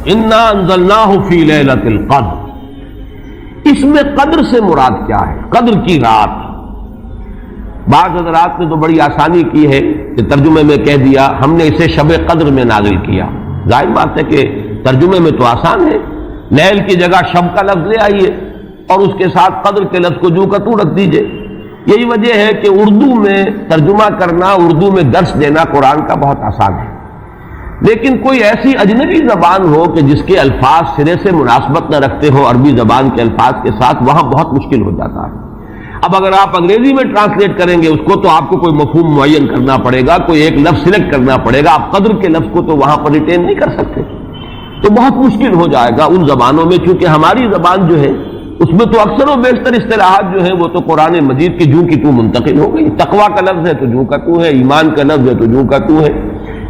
انا انزلناہ فی لیلۃ القدر، اس میں قدر سے مراد کیا ہے؟ قدر کی رات۔ بعض حضرات نے تو بڑی آسانی کی ہے کہ ترجمے میں کہہ دیا ہم نے اسے شب قدر میں نازل کیا۔ ظاہر بات ہے کہ ترجمے میں تو آسان ہے، لیل کی جگہ شب کا لفظ لے آئیے اور اس کے ساتھ قدر کے لفظ کو جو کا تو رکھ دیجئے۔ یہی وجہ ہے کہ اردو میں ترجمہ کرنا، اردو میں درس دینا قرآن کا بہت آسان ہے، لیکن کوئی ایسی اجنبی زبان ہو کہ جس کے الفاظ سرے سے مناسبت نہ رکھتے ہو عربی زبان کے الفاظ کے ساتھ، وہاں بہت مشکل ہو جاتا ہے۔ اب اگر آپ انگریزی میں ٹرانسلیٹ کریں گے اس کو تو آپ کو کوئی مفہوم معین کرنا پڑے گا، کوئی ایک لفظ سلیکٹ کرنا پڑے گا، آپ قدر کے لفظ کو تو وہاں پر ریٹین نہیں کر سکتے، تو بہت مشکل ہو جائے گا ان زبانوں میں، چونکہ ہماری زبان جو ہے اس میں تو اکثر و بیشتر اصطلاحات جو ہیں وہ تو قرآن مجید کی جو کی تو منتقل ہو گئی۔ تقویٰ کا لفظ ہے تو جو کا تو ہے، ایمان کا لفظ ہے تو جو کا تو ہے۔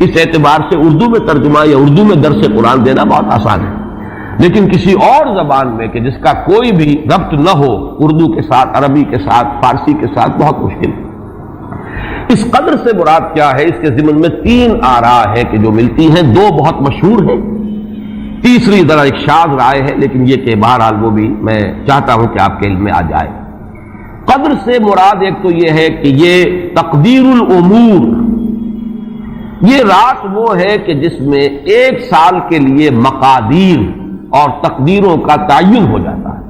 اس اعتبار سے اردو میں ترجمہ یا اردو میں درس قرآن دینا بہت آسان ہے، لیکن کسی اور زبان میں کہ جس کا کوئی بھی ربط نہ ہو اردو کے ساتھ، عربی کے ساتھ، فارسی کے ساتھ، بہت مشکل ہے۔ اس قدر سے مراد کیا ہے؟ اس کے ضمن میں 3 آراء ہے کہ جو ملتی ہیں، 2 بہت مشہور ہیں، تیسری ذرا ایک شاذ رائے ہے، لیکن یہ کہ بہرحال وہ بھی میں چاہتا ہوں کہ آپ کے علم میں آ جائے۔ قدر سے مراد ایک تو یہ ہے کہ یہ تقدیر الامور، یہ رات وہ ہے کہ جس میں 1 سال کے لیے مقادیر اور تقدیروں کا تعین ہو جاتا ہے۔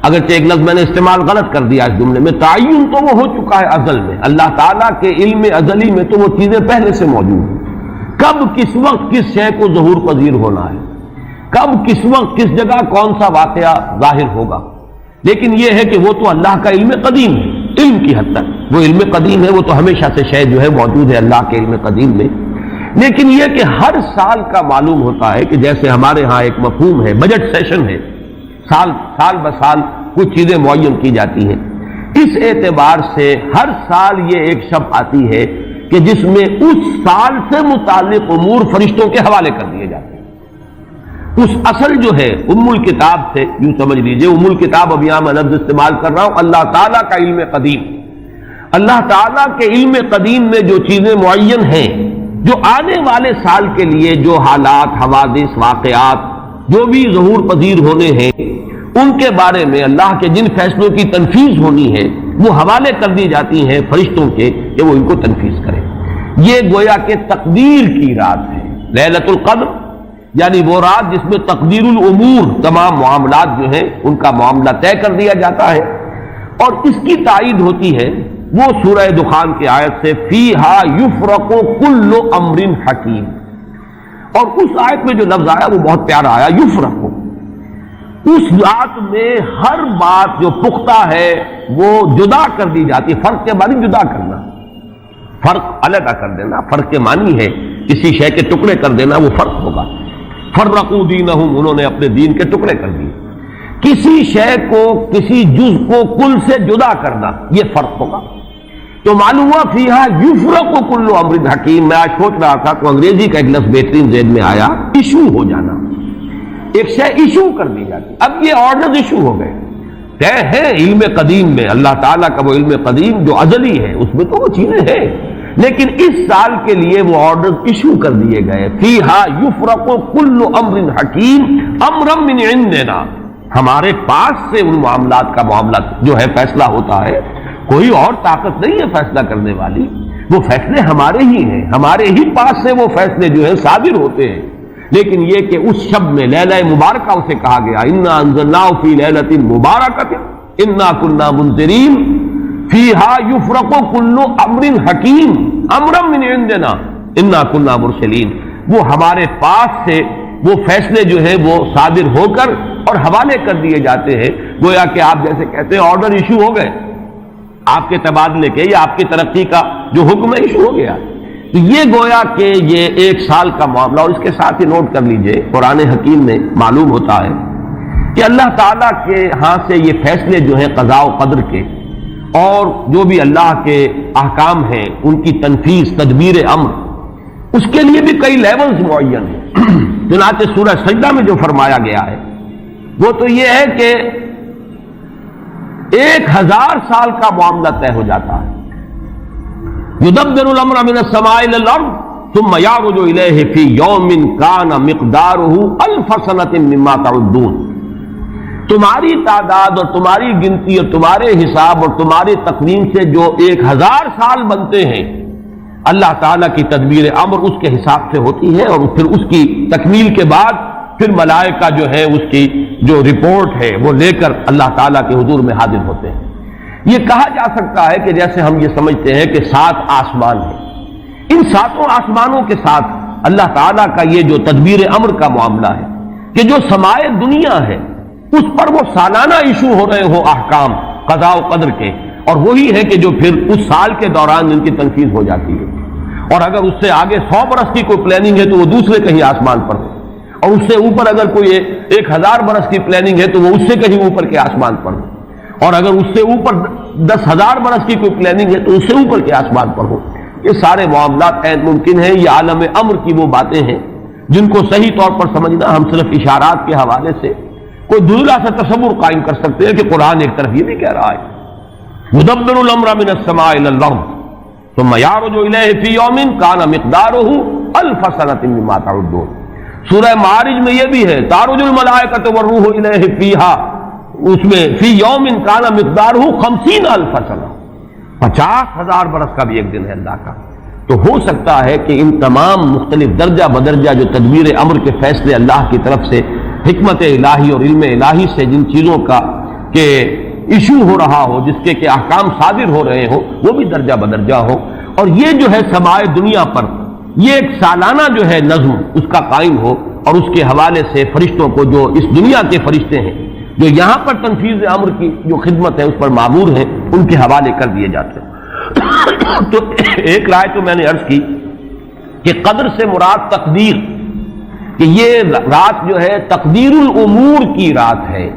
اگرچہ ایک لفظ میں نے استعمال غلط کر دیا اس جملے میں، تعین تو وہ ہو چکا ہے ازل میں، اللہ تعالیٰ کے علم ازلی میں تو وہ چیزیں پہلے سے موجود ہیں، کب کس وقت کس شے کو ظہور پذیر ہونا ہے، کب کس وقت کس جگہ کون سا واقعہ ظاہر ہوگا، لیکن یہ ہے کہ وہ تو اللہ کا علم قدیم ہے، علم کی حد تک وہ علم قدیم ہے، وہ تو ہمیشہ سے شے جو ہے موجود ہے اللہ کے علم قدیم میں، لیکن یہ کہ ہر سال کا معلوم ہوتا ہے کہ جیسے ہمارے ہاں ایک مفہوم ہے بجٹ سیشن ہے، سال بسال کچھ چیزیں معین کی جاتی ہیں، اس اعتبار سے ہر سال یہ ایک شب آتی ہے کہ جس میں اس سال سے متعلق امور فرشتوں کے حوالے کر دیے جاتے ہیں۔ اس اصل جو ہے ام الکتاب سے یوں سمجھ لیجئے، ام الکتاب اب یہاں میں لفظ استعمال کر رہا ہوں، اللہ تعالیٰ کا علم قدیم، اللہ تعالیٰ کے علم قدیم میں جو چیزیں معین ہیں، جو آنے والے سال کے لیے جو حالات، حوادث، واقعات جو بھی ظہور پذیر ہونے ہیں، ان کے بارے میں اللہ کے جن فیصلوں کی تنفیذ ہونی ہے وہ حوالے کر دی جاتی ہیں فرشتوں کے کہ وہ ان کو تنفیذ کریں۔ یہ گویا کہ تقدیر کی رات ہے، لیلۃ القدر، یعنی وہ رات جس میں تقدیر الامور، تمام معاملات جو ہیں ان کا معاملہ طے کر دیا جاتا ہے، اور اس کی تائید ہوتی ہے وہ سورہ دخان کی آیت سے فیہا یفرق کل امر حکیم، اور اس آیت میں جو لفظ آیا وہ بہت پیارا آیا، یفرق، اس رات میں ہر بات جو پختہ ہے وہ جدا کر دی جاتی ہے۔ فرق کے معنی جدا کرنا، فرق علیحدہ کر دینا، فرق کے معنی ہے کسی شے کے ٹکڑے کر دینا، وہ فرق ہوگا۔ فرقوا دینہم، انہوں نے اپنے دین کے ٹکڑے کر دیے، کسی شے کو، کسی جز کو کل سے جدا کرنا، یہ فرق ہوگا۔ تو معلوم ہوا فیہا یفرق کل امر حکیم۔ میں آج سوچ رہا تھا تو انگریزی کا ایک لفظ بہترین ذہن میں آیا، ایشو ہو جانا، ایک شے ایشو کر دی جاتی، اب یہ آرڈرز ایشو ہو گئے، طے ہے علم قدیم میں، اللہ تعالیٰ کا وہ علم قدیم جو ازلی ہے اس میں تو وہ چیزیں ہیں، لیکن اس سال کے لیے وہ آرڈرز ایشو کر دیے گئے، فیہا یفرق کل امر حکیم امرا من عندنا، ہمارے پاس سے ان معاملات کا معاملہ جو ہے فیصلہ ہوتا ہے، کوئی اور طاقت نہیں ہے فیصلہ کرنے والی، وہ فیصلے ہمارے ہی ہیں، ہمارے ہی پاس سے وہ فیصلے جو ہیں صادر ہوتے ہیں۔ لیکن یہ کہ اس شب میں لیلہ مبارکہ اسے کہا گیا، انا انزلناہ فی لیلۃ مبارکۃ انا کنا منذرین فیہا یفرق کل امر حکیم امرا من عندنا انا کنا مرسلین، وہ ہمارے پاس سے وہ فیصلے جو ہے وہ صادر ہو کر اور حوالے کر دیے جاتے ہیں، گویا کہ آپ جیسے کہتے ہیں آرڈر ایشو ہو گئے، آپ کے تبادلے کے یا آپ کی ترقی کا جو حکم ہے ایشو ہو گیا۔ تو یہ گویا کہ یہ 1 سال کا معاملہ، اور اس کے ساتھ ہی نوٹ کر لیجئے قرآن حکیم میں معلوم ہوتا ہے کہ اللہ تعالیٰ کے ہاں سے یہ فیصلے جو ہیں قضاء و قدر کے اور جو بھی اللہ کے احکام ہیں ان کی تنفیذ، تدبیر امر، اس کے لیے بھی کئی لیولز معین ہیں۔ چنانچہ سورہ سجدہ میں جو فرمایا گیا ہے وہ تو یہ ہے کہ 1000 سال کا معاملہ طے ہو جاتا ہے، یدبر الامر من السماء الى الارض ثم یعرج الیہ فی یوم کان مقدارہ الف سنۃ مما تعدون، تمہاری تعداد اور تمہاری گنتی اور تمہارے حساب اور تمہاری تقویم سے جو 1000 سال بنتے ہیں، اللہ تعالیٰ کی تدبیر امر اس کے حساب سے ہوتی ہے، اور پھر اس کی تکمیل کے بعد پھر ملائکہ جو ہے اس کی جو رپورٹ ہے وہ لے کر اللہ تعالیٰ کے حضور میں حاضر ہوتے ہیں۔ یہ کہا جا سکتا ہے کہ جیسے ہم یہ سمجھتے ہیں کہ 7 آسمان ہیں، ان 7 آسمانوں کے ساتھ اللہ تعالیٰ کا یہ جو تدبیر امر کا معاملہ ہے کہ جو سمائے دنیا ہے اس پر وہ سالانہ ایشو ہو رہے ہو احکام قضاء و قدر کے، اور وہی ہے کہ جو پھر اس سال کے دوران ان کی تنفیذ ہو جاتی ہے، اور اگر اس سے آگے 100 برس کی کوئی پلاننگ ہے تو وہ دوسرے کہیں آسمان پر ہو، اور اس سے اوپر اگر کوئی 1000 برس کی پلاننگ ہے تو وہ اس سے کہیں اوپر کے آسمان پر ہو، اور اگر اس سے اوپر 10,000 برس کی کوئی پلاننگ ہے تو اس سے اوپر کے آسمان پر ہو۔ یہ سارے معاملات ممکن ہیں، یہ عالم امر کی وہ باتیں ہیں جن کو صحیح طور پر سمجھنا ہم صرف اشارات کے حوالے سے کوئی دھندلا سا تصور قائم کر سکتے ہیں کہ قرآن ایک طرف یہ بھی کہہ رہا ہے یدبر الامر من السماء الى الارض ثم یعرج الیہ فی یوم کان مقدارہ الف سنۃ مما تعدون۔ سورہ معارج میں یہ بھی ہے تعرج الملائکۃ والروح الیہ فیہا، اس میں فی یوم کان مقدارہ 50,000 سنہ، 50,000 برس کا بھی ایک دن ہے اللہ کا۔ تو ہو سکتا ہے کہ ان تمام مختلف درجہ بدرجہ جو تدبیر امر کے فیصلے اللہ کی طرف سے حکمت الہی اور علم الہی سے جن چیزوں کا کہ ایشو ہو رہا ہو، جس کے کہ احکام صادر ہو رہے ہوں، وہ بھی درجہ بدرجہ ہو، اور یہ جو ہے سمائے دنیا پر یہ ایک سالانہ جو ہے نظم اس کا قائم ہو، اور اس کے حوالے سے فرشتوں کو جو اس دنیا کے فرشتے ہیں جو یہاں پر تنفیذ امر کی جو خدمت ہے اس پر معمور ہیں، ان کے حوالے کر دیے جاتے ہیں۔ تو ایک رائے تو میں نے عرض کی کہ قدر سے مراد تقدیر، کہ یہ رات جو ہے تقدیر الامور کی رات ہے،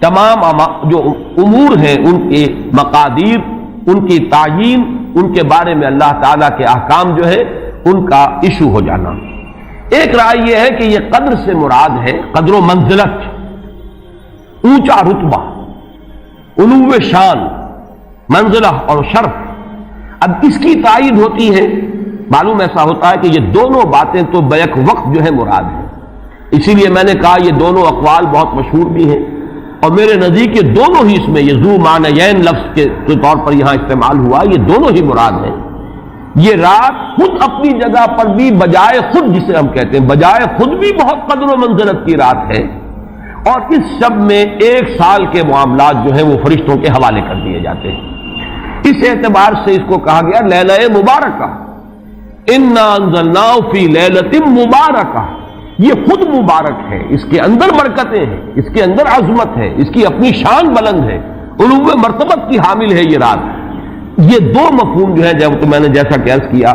تمام جو امور ہیں ان کے مقادیر، ان کی تعیین، ان کے بارے میں اللہ تعالیٰ کے احکام جو ہے ان کا ایشو ہو جانا۔ ایک رائے یہ ہے کہ یہ قدر سے مراد ہے قدر و منزلت، اونچا رتبہ، علو شان، منزلہ اور شرف۔ اب اس کی تائید ہوتی ہے، معلوم ایسا ہوتا ہے کہ یہ دونوں باتیں تو بیک وقت جو ہے مراد ہیں، اسی لیے میں نے کہا یہ دونوں اقوال بہت مشہور بھی ہیں، اور میرے نزدیک یہ دونوں ہی اس میں یہ ذو معنیین لفظ کے طور پر یہاں استعمال ہوا، یہ دونوں ہی مراد ہیں۔ یہ رات خود اپنی جگہ پر بھی بجائے خود، جسے ہم کہتے ہیں بجائے خود بھی بہت قدر و منزلت کی رات ہے، اور اس شب میں 1 سال کے معاملات جو ہیں وہ فرشتوں کے حوالے کر دیے جاتے ہیں۔ اس اعتبار سے اس کو کہا گیا لیلہ مبارکہ، انا انزلناہ فی لیلۃ مبارکہ، یہ خود مبارک ہے، اس کے اندر برکتیں ہیں، اس کے اندر عظمت ہے، اس کی اپنی شان بلند ہے، علو مرتبت کی حامل ہے یہ رات۔ یہ دو مفہوم جو ہے جب تو میں نے جیسا کہ عرض کیا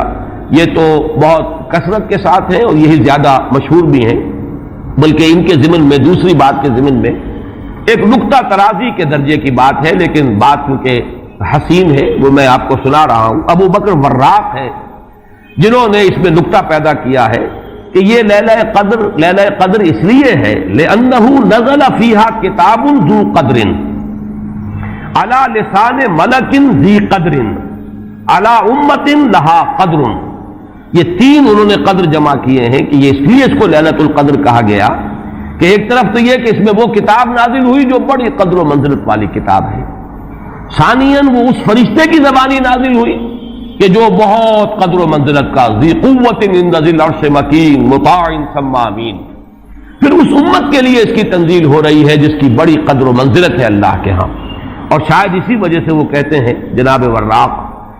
یہ تو بہت کثرت کے ساتھ ہیں اور یہی زیادہ مشہور بھی ہیں، بلکہ ان کے ضمن میں دوسری بات کے ضمن میں ایک نقطہ ترازی کے درجے کی بات ہے، لیکن بات کیونکہ حسین ہے وہ میں آپ کو سنا رہا ہوں۔ ابو بکر وراق ہے جنہوں نے اس میں نقطہ پیدا کیا ہے کہ یہ لیلہ قدر اس لیے ہے لأنہ نزل فیہا کتاب ذو قدر علی لسان ملک ذی قدر علی امت لہا قدر۔ یہ 3 انہوں نے قدر جمع کیے ہیں کہ یہ اس لیے اس کو لیلۃ القدر کہا گیا کہ ایک طرف تو یہ کہ اس میں وہ کتاب نازل ہوئی جو بڑی قدر و منزلت والی کتاب ہے، ثانیاً وہ اس فرشتے کی زبانی نازل ہوئی کہ جو بہت قدر و منزلت کا ذی قوت عند ذی العرش مکین مطاع ثم امین، پھر اس امت کے لیے اس کی تنزیل ہو رہی ہے جس کی بڑی قدر و منزلت ہے اللہ کے ہاں۔ اور شاید اسی وجہ سے وہ کہتے ہیں جناب وراق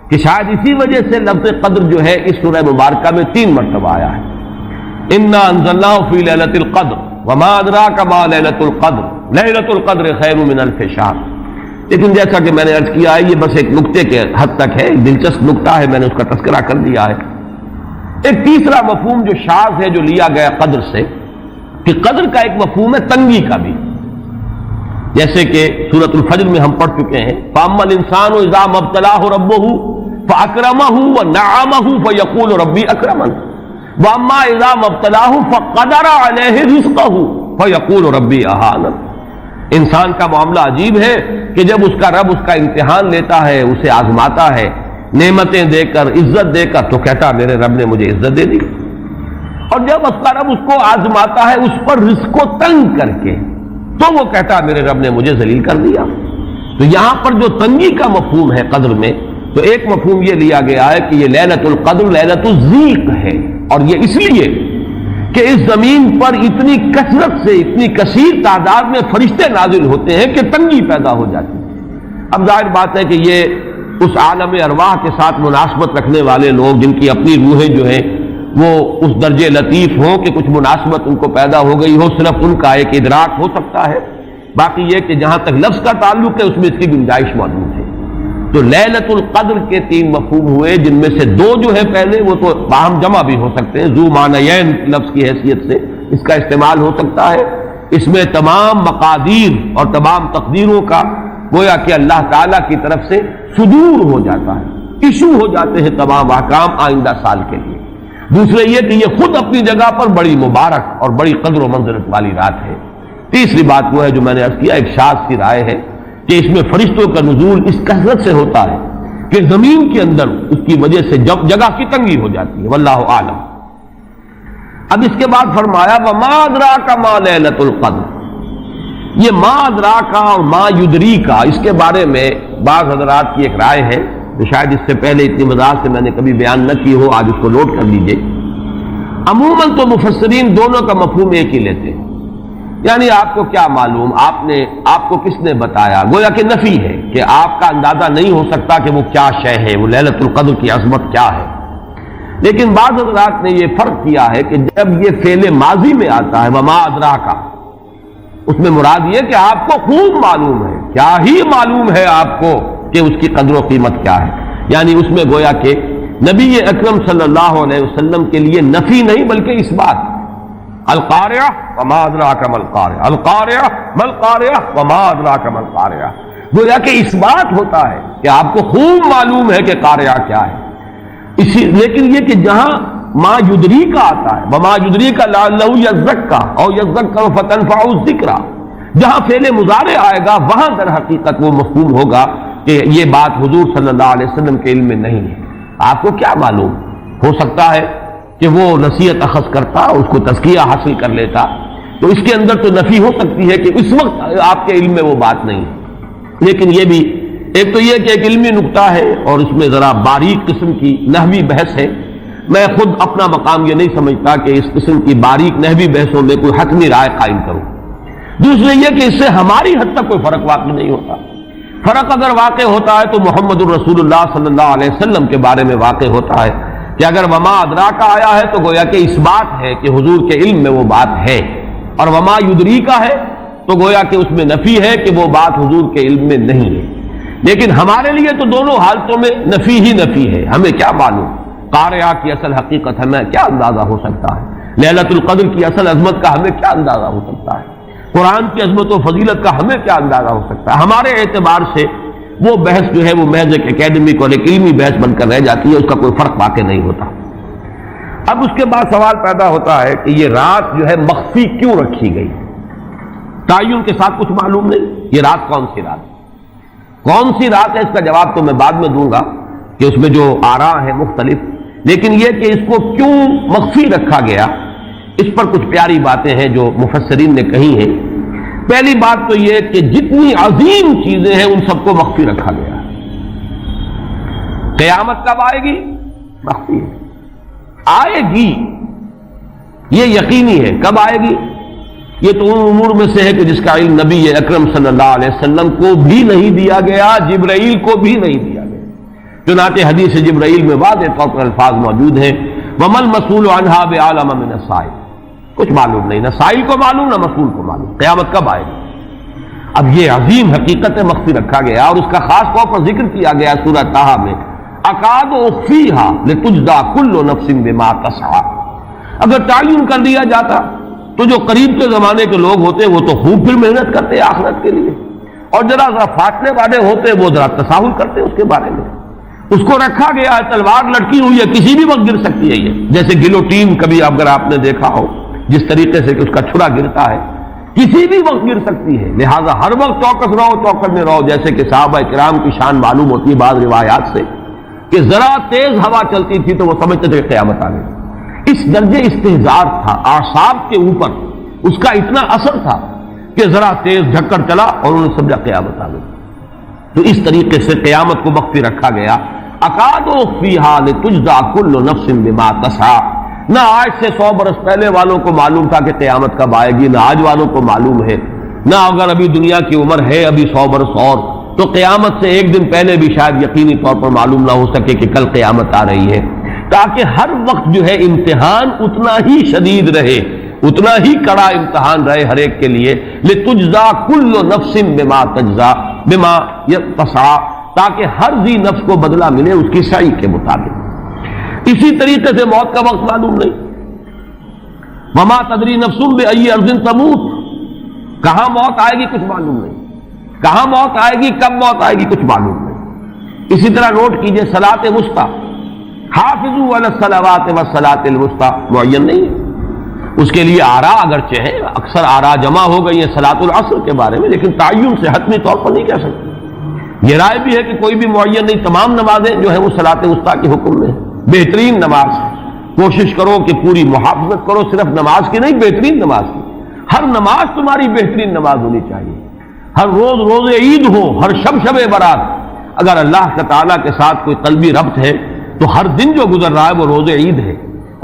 کہ شاید اسی وجہ سے لفظ قدر جو ہے اس سورہ مبارکہ میں 3 مرتبہ آیا ہے، انا انزلناہ فی لیلۃ القدر وما ادراک ما لیلۃ القدر لیلۃ القدر خیر من الف شہر۔ لیکن جیسا کہ میں نے عرض کیا ہے یہ بس ایک نقطے کے حد تک ہے، ایک دلچسپ نقطہ ہے، میں نے اس کا تذکرہ کر دیا ہے۔ ایک تیسرا مفہوم جو شاذ ہے جو لیا گیا قدر سے، کہ قدر کا ایک مفہوم ہے تنگی کا بھی، جیسے کہ سورۃ الفجر میں ہم پڑھ چکے ہیں فَأَمَّا الْإِنسَانُ إِذَا مَا ابْتَلَاهُ رَبُّهُ فَأَكْرَمَهُ وَنَعَّمَهُ فَيَقُولُ رَبِّي أَكْرَمَنِ وَأَمَّا إِذَا مَا ابْتَلَاهُ فَقَدَرَ عَلَيْهِ رِزْقَهُ فَيَقُولُ رَبِّي أَهَانَنِ۔ انسان کا معاملہ عجیب ہے کہ جب اس کا رب اس کا امتحان لیتا ہے، اسے آزماتا ہے، نعمتیں دے کر، عزت دے کر، تو کہتا میرے رب نے مجھے عزت دے دی. اور جب اس کا رب اس کو آزماتا ہے اس پر رزق کو تنگ کر کے، تو وہ کہتا میرے رب نے مجھے ذلیل کر دیا. تو یہاں پر جو تنگی کا مفہوم ہے قدر میں، تو ایک مفہوم یہ لیا گیا ہے کہ یہ لیلۃ القدر لیلۃ الضیق ہے، اور یہ اس لیے کہ اس زمین پر اتنی کثرت سے، اتنی کثیر تعداد میں فرشتے نازل ہوتے ہیں کہ تنگی پیدا ہو جاتی ہے. اب ظاہر بات ہے کہ یہ اس عالم ارواح کے ساتھ مناسبت رکھنے والے لوگ جن کی اپنی روحیں جو ہیں وہ اس درجے لطیف ہوں کہ کچھ مناسبت ان کو پیدا ہو گئی ہو، صرف ان کا ایک ادراک ہو سکتا ہے. باقی یہ کہ جہاں تک لفظ کا تعلق ہے اس میں اس کی گنجائش موجود ہے. تو لیلۃ القدر کے 3 مفہوم ہوئے، جن میں سے 2 جو ہے پہلے وہ تو باہم جمع بھی ہو سکتے ہیں، ذو معنیین لفظ کی حیثیت سے اس کا استعمال ہو سکتا ہے. اس میں تمام مقادیر اور تمام تقدیروں کا گویا کہ اللہ تعالیٰ کی طرف سے صدور ہو جاتا ہے، ایشو ہو جاتے ہیں تمام احکام آئندہ سال کے لیے. دوسرے یہ کہ یہ خود اپنی جگہ پر بڑی مبارک اور بڑی قدر و منزلت والی رات ہے. تیسری بات وہ ہے جو میں نے عرض کیا، ایک شاذ سی رائے ہے کہ اس میں فرشتوں کا نزول اس کثرت سے ہوتا ہے کہ زمین کے اندر اس کی وجہ سے جگہ کی تنگی ہو جاتی ہے، واللہ عالم. اب اس کے بعد فرمایا وما ادراک ما لیلۃ القدر. یہ ما ادراک اور ما یدریک، اس کے بارے میں بعض حضرات کی ایک رائے ہے، شاید اس سے پہلے اتنی وضاحت سے میں نے کبھی بیان نہ کی ہو، آج اس کو نوٹ کر لیجئے. عموماً تو مفسرین دونوں کا مفہوم ایک ہی لیتے ہیں، یعنی آپ کو کیا معلوم، آپ کو کس نے بتایا، گویا کہ نفی ہے کہ آپ کا اندازہ نہیں ہو سکتا کہ وہ کیا شے ہے، وہ لیلۃ القدر کی عظمت کیا ہے. لیکن بعض حضرات نے یہ فرق کیا ہے کہ جب یہ فعل ماضی میں آتا ہے وما ادراک، اس میں مراد یہ کہ آپ کو خوب معلوم ہے، کیا ہی معلوم ہے آپ کو کہ اس کی قدر و قیمت کیا ہے. یعنی اس میں گویا کہ نبی اکرم صلی اللہ علیہ وسلم کے لیے نفی نہیں بلکہ اس بات، القارعہ وما ادراک ما القارعہ، القارعہ ما القارعہ وما ادراک ما القارعہ. گویا کہ اس بات ہوتا ہے کہ آپ کو خوب معلوم ہے کہ قارعہ کیا ہے. لیکن یہ کہ جہاں ما یدریک آتا ہے، وما یدریک لعلہ یزکا اور یذکر فتنفع الذکریٰ، جہاں فعل مضارع آئے گا وہاں در حقیقت وہ مفہوم ہوگا کہ یہ بات حضور صلی اللہ علیہ وسلم کے علم میں نہیں ہے. آپ کو کیا معلوم، ہو سکتا ہے کہ وہ نصیحت اخذ کرتا، اس کو تزکیہ حاصل کر لیتا، تو اس کے اندر تو نفی ہو سکتی ہے کہ اس وقت آپ کے علم میں وہ بات نہیں ہے. لیکن یہ بھی ایک تو یہ کہ ایک علمی نکتہ ہے اور اس میں ذرا باریک قسم کی نحوی بحث ہے. میں خود اپنا مقام یہ نہیں سمجھتا کہ اس قسم کی باریک نحوی بحثوں میں کوئی حتمی رائے قائم کروں. دوسرے یہ کہ اس سے ہماری حد تک کوئی فرق واقع نہیں ہوتا. فرق اگر واقع ہوتا ہے تو محمد الرسول اللہ صلی اللہ علیہ وسلم کے بارے میں واقع ہوتا ہے کہ اگر وما ادراک آیا ہے تو گویا کہ اس بات ہے کہ حضور کے علم میں وہ بات ہے، اور وما یدریک ہے تو گویا کہ اس میں نفی ہے کہ وہ بات حضور کے علم میں نہیں ہے. لیکن ہمارے لیے تو دونوں حالتوں میں نفی ہی نفی ہے. ہمیں کیا معلوم قارعہ کی اصل حقیقت، ہمیں کیا اندازہ ہو سکتا ہے لیلۃ القدر کی اصل عظمت کا، ہمیں کیا اندازہ ہو سکتا ہے قرآن کی عظمت و فضیلت کا، ہمیں کیا اندازہ ہو سکتا ہے. ہمارے اعتبار سے وہ بحث جو ہے وہ محض ایک اکیڈمک اور ایک علمی بحث بن کر رہ جاتی ہے، اس کا کوئی فرق واقع نہیں ہوتا. اب اس کے بعد سوال پیدا ہوتا ہے کہ یہ رات جو ہے مخفی کیوں رکھی گئی؟ تعین کے ساتھ کچھ معلوم نہیں. یہ رات کون سی رات، کون سی رات ہے، اس کا جواب تو میں بعد میں دوں گا کہ اس میں جو آراء ہیں مختلف. لیکن یہ کہ اس کو کیوں مخفی رکھا گیا، اس پر کچھ پیاری باتیں ہیں جو مفسرین نے کہی ہیں. پہلی بات تو یہ کہ جتنی عظیم چیزیں ہیں ان سب کو مخفی رکھا گیا. قیامت کب آئے گی؟ مخفی ہے. آئے گی یہ یقینی ہے. کب آئے گی؟ یہ تو ان امور میں سے ہے کہ جس کا علم نبی اکرم صلی اللہ علیہ وسلم کو بھی نہیں دیا گیا، جبرائیل کو بھی نہیں دیا گیا. چنانچہ حدیث جبرائیل میں واضح طور پر الفاظ موجود ہیں وَمَا الْمَسْئُولُ عَنْهَا بِأَعْلَمَ مِنَ السَّائِلِ. کچھ معلوم نہیں، نہ سائل کو معلوم نہ مسئول کو معلوم قیامت کب آئے گی. اب یہ عظیم حقیقت مخفی رکھا گیا اور اس کا خاص طور پر ذکر کیا گیا سورہ طٰہٰ میں، اکاد اخفیها لتجزی کل نفس بما تسعی. اگر تعین کر دیا جاتا تو جو قریب کے زمانے کے لوگ ہوتے وہ تو خوب پھر محنت کرتے آخرت کے لیے، اور ذرا فاصلے والے ہوتے وہ ذرا تساہل کرتے اس کے بارے میں. اس کو رکھا گیا ہے، تلوار لٹکی ہوئی ہے، کسی بھی وقت گر سکتی ہے. یہ جیسے گلوٹین کبھی اگر آپ نے دیکھا ہو جس طریقے سے کہ اس کا چھڑا گرتا ہے، کسی بھی وقت گر سکتی ہے. لہٰذا ہر وقت چوکس رہو، چوکس میں رہو، جیسے کہ صحابہ کرام کی شان معلوم ہوتی ہے بعض روایات سے. کہ ذرا تیز ہوا چلتی تھی تو وہ سمجھتے تھے کہ قیامت آ گئی۔ اس درجے استحضار تھا اعصاب کے اوپر، اس کا اتنا اثر تھا کہ ذرا تیز جھکڑ چلا اور انہوں نے سمجھا قیامت آ گئی۔ تو اس طریقے سے قیامت کو مخفی رکھا گیا۔ اکاد فیہا لتجزا کل نفس بما تسعی، نہ آج سے 100 برس پہلے والوں کو معلوم تھا کہ قیامت کب آئے گی، نہ آج والوں کو معلوم ہے، نہ اگر ابھی دنیا کی عمر ہے ابھی 100 برس اور تو قیامت سے ایک دن پہلے بھی شاید یقینی طور پر معلوم نہ ہو سکے کہ کل قیامت آ رہی ہے، تاکہ ہر وقت جو ہے امتحان اتنا ہی شدید رہے، اتنا ہی کڑا امتحان رہے ہر ایک کے لیے۔ لتجزا کل نفس بما تجزا بما تسعی، تاکہ ہر ذی نفس کو بدلہ ملے اس کی سعی کے مطابق۔ اسی طریقے سے موت کا وقت معلوم نہیں، وما تدری نفس بأی ارض تموت، کہاں موت آئے گی کچھ معلوم نہیں، کہاں موت آئے گی کب موت آئے گی کچھ معلوم نہیں۔ اسی طرح نوٹ کیجئے صلاۃ وسطی، حافظوا علی الصلوات والصلاۃ الوسطی معین نہیں ہے، اس کے لیے آراء اگرچہ ہے، اکثر آراء جمع ہو گئی ہیں صلاۃ العصر کے بارے میں، لیکن تعین سے حتمی طور پر نہیں کہہ سکتے۔ یہ رائے بھی ہے کہ کوئی بھی معین نہیں، تمام نمازیں جو ہیں وہ صلاۃ وسطی کے حکم میں ہیں۔ بہترین نماز کوشش کرو کہ پوری محافظت کرو، صرف نماز کی نہیں، بہترین نماز کی، ہر نماز تمہاری بہترین نماز ہونی چاہیے، ہر روز روز عید ہو، ہر شب شب برات۔ اگر اللہ تعالیٰ کے ساتھ کوئی قلبی ربط ہے تو ہر دن جو گزر رہا ہے وہ روز عید ہے،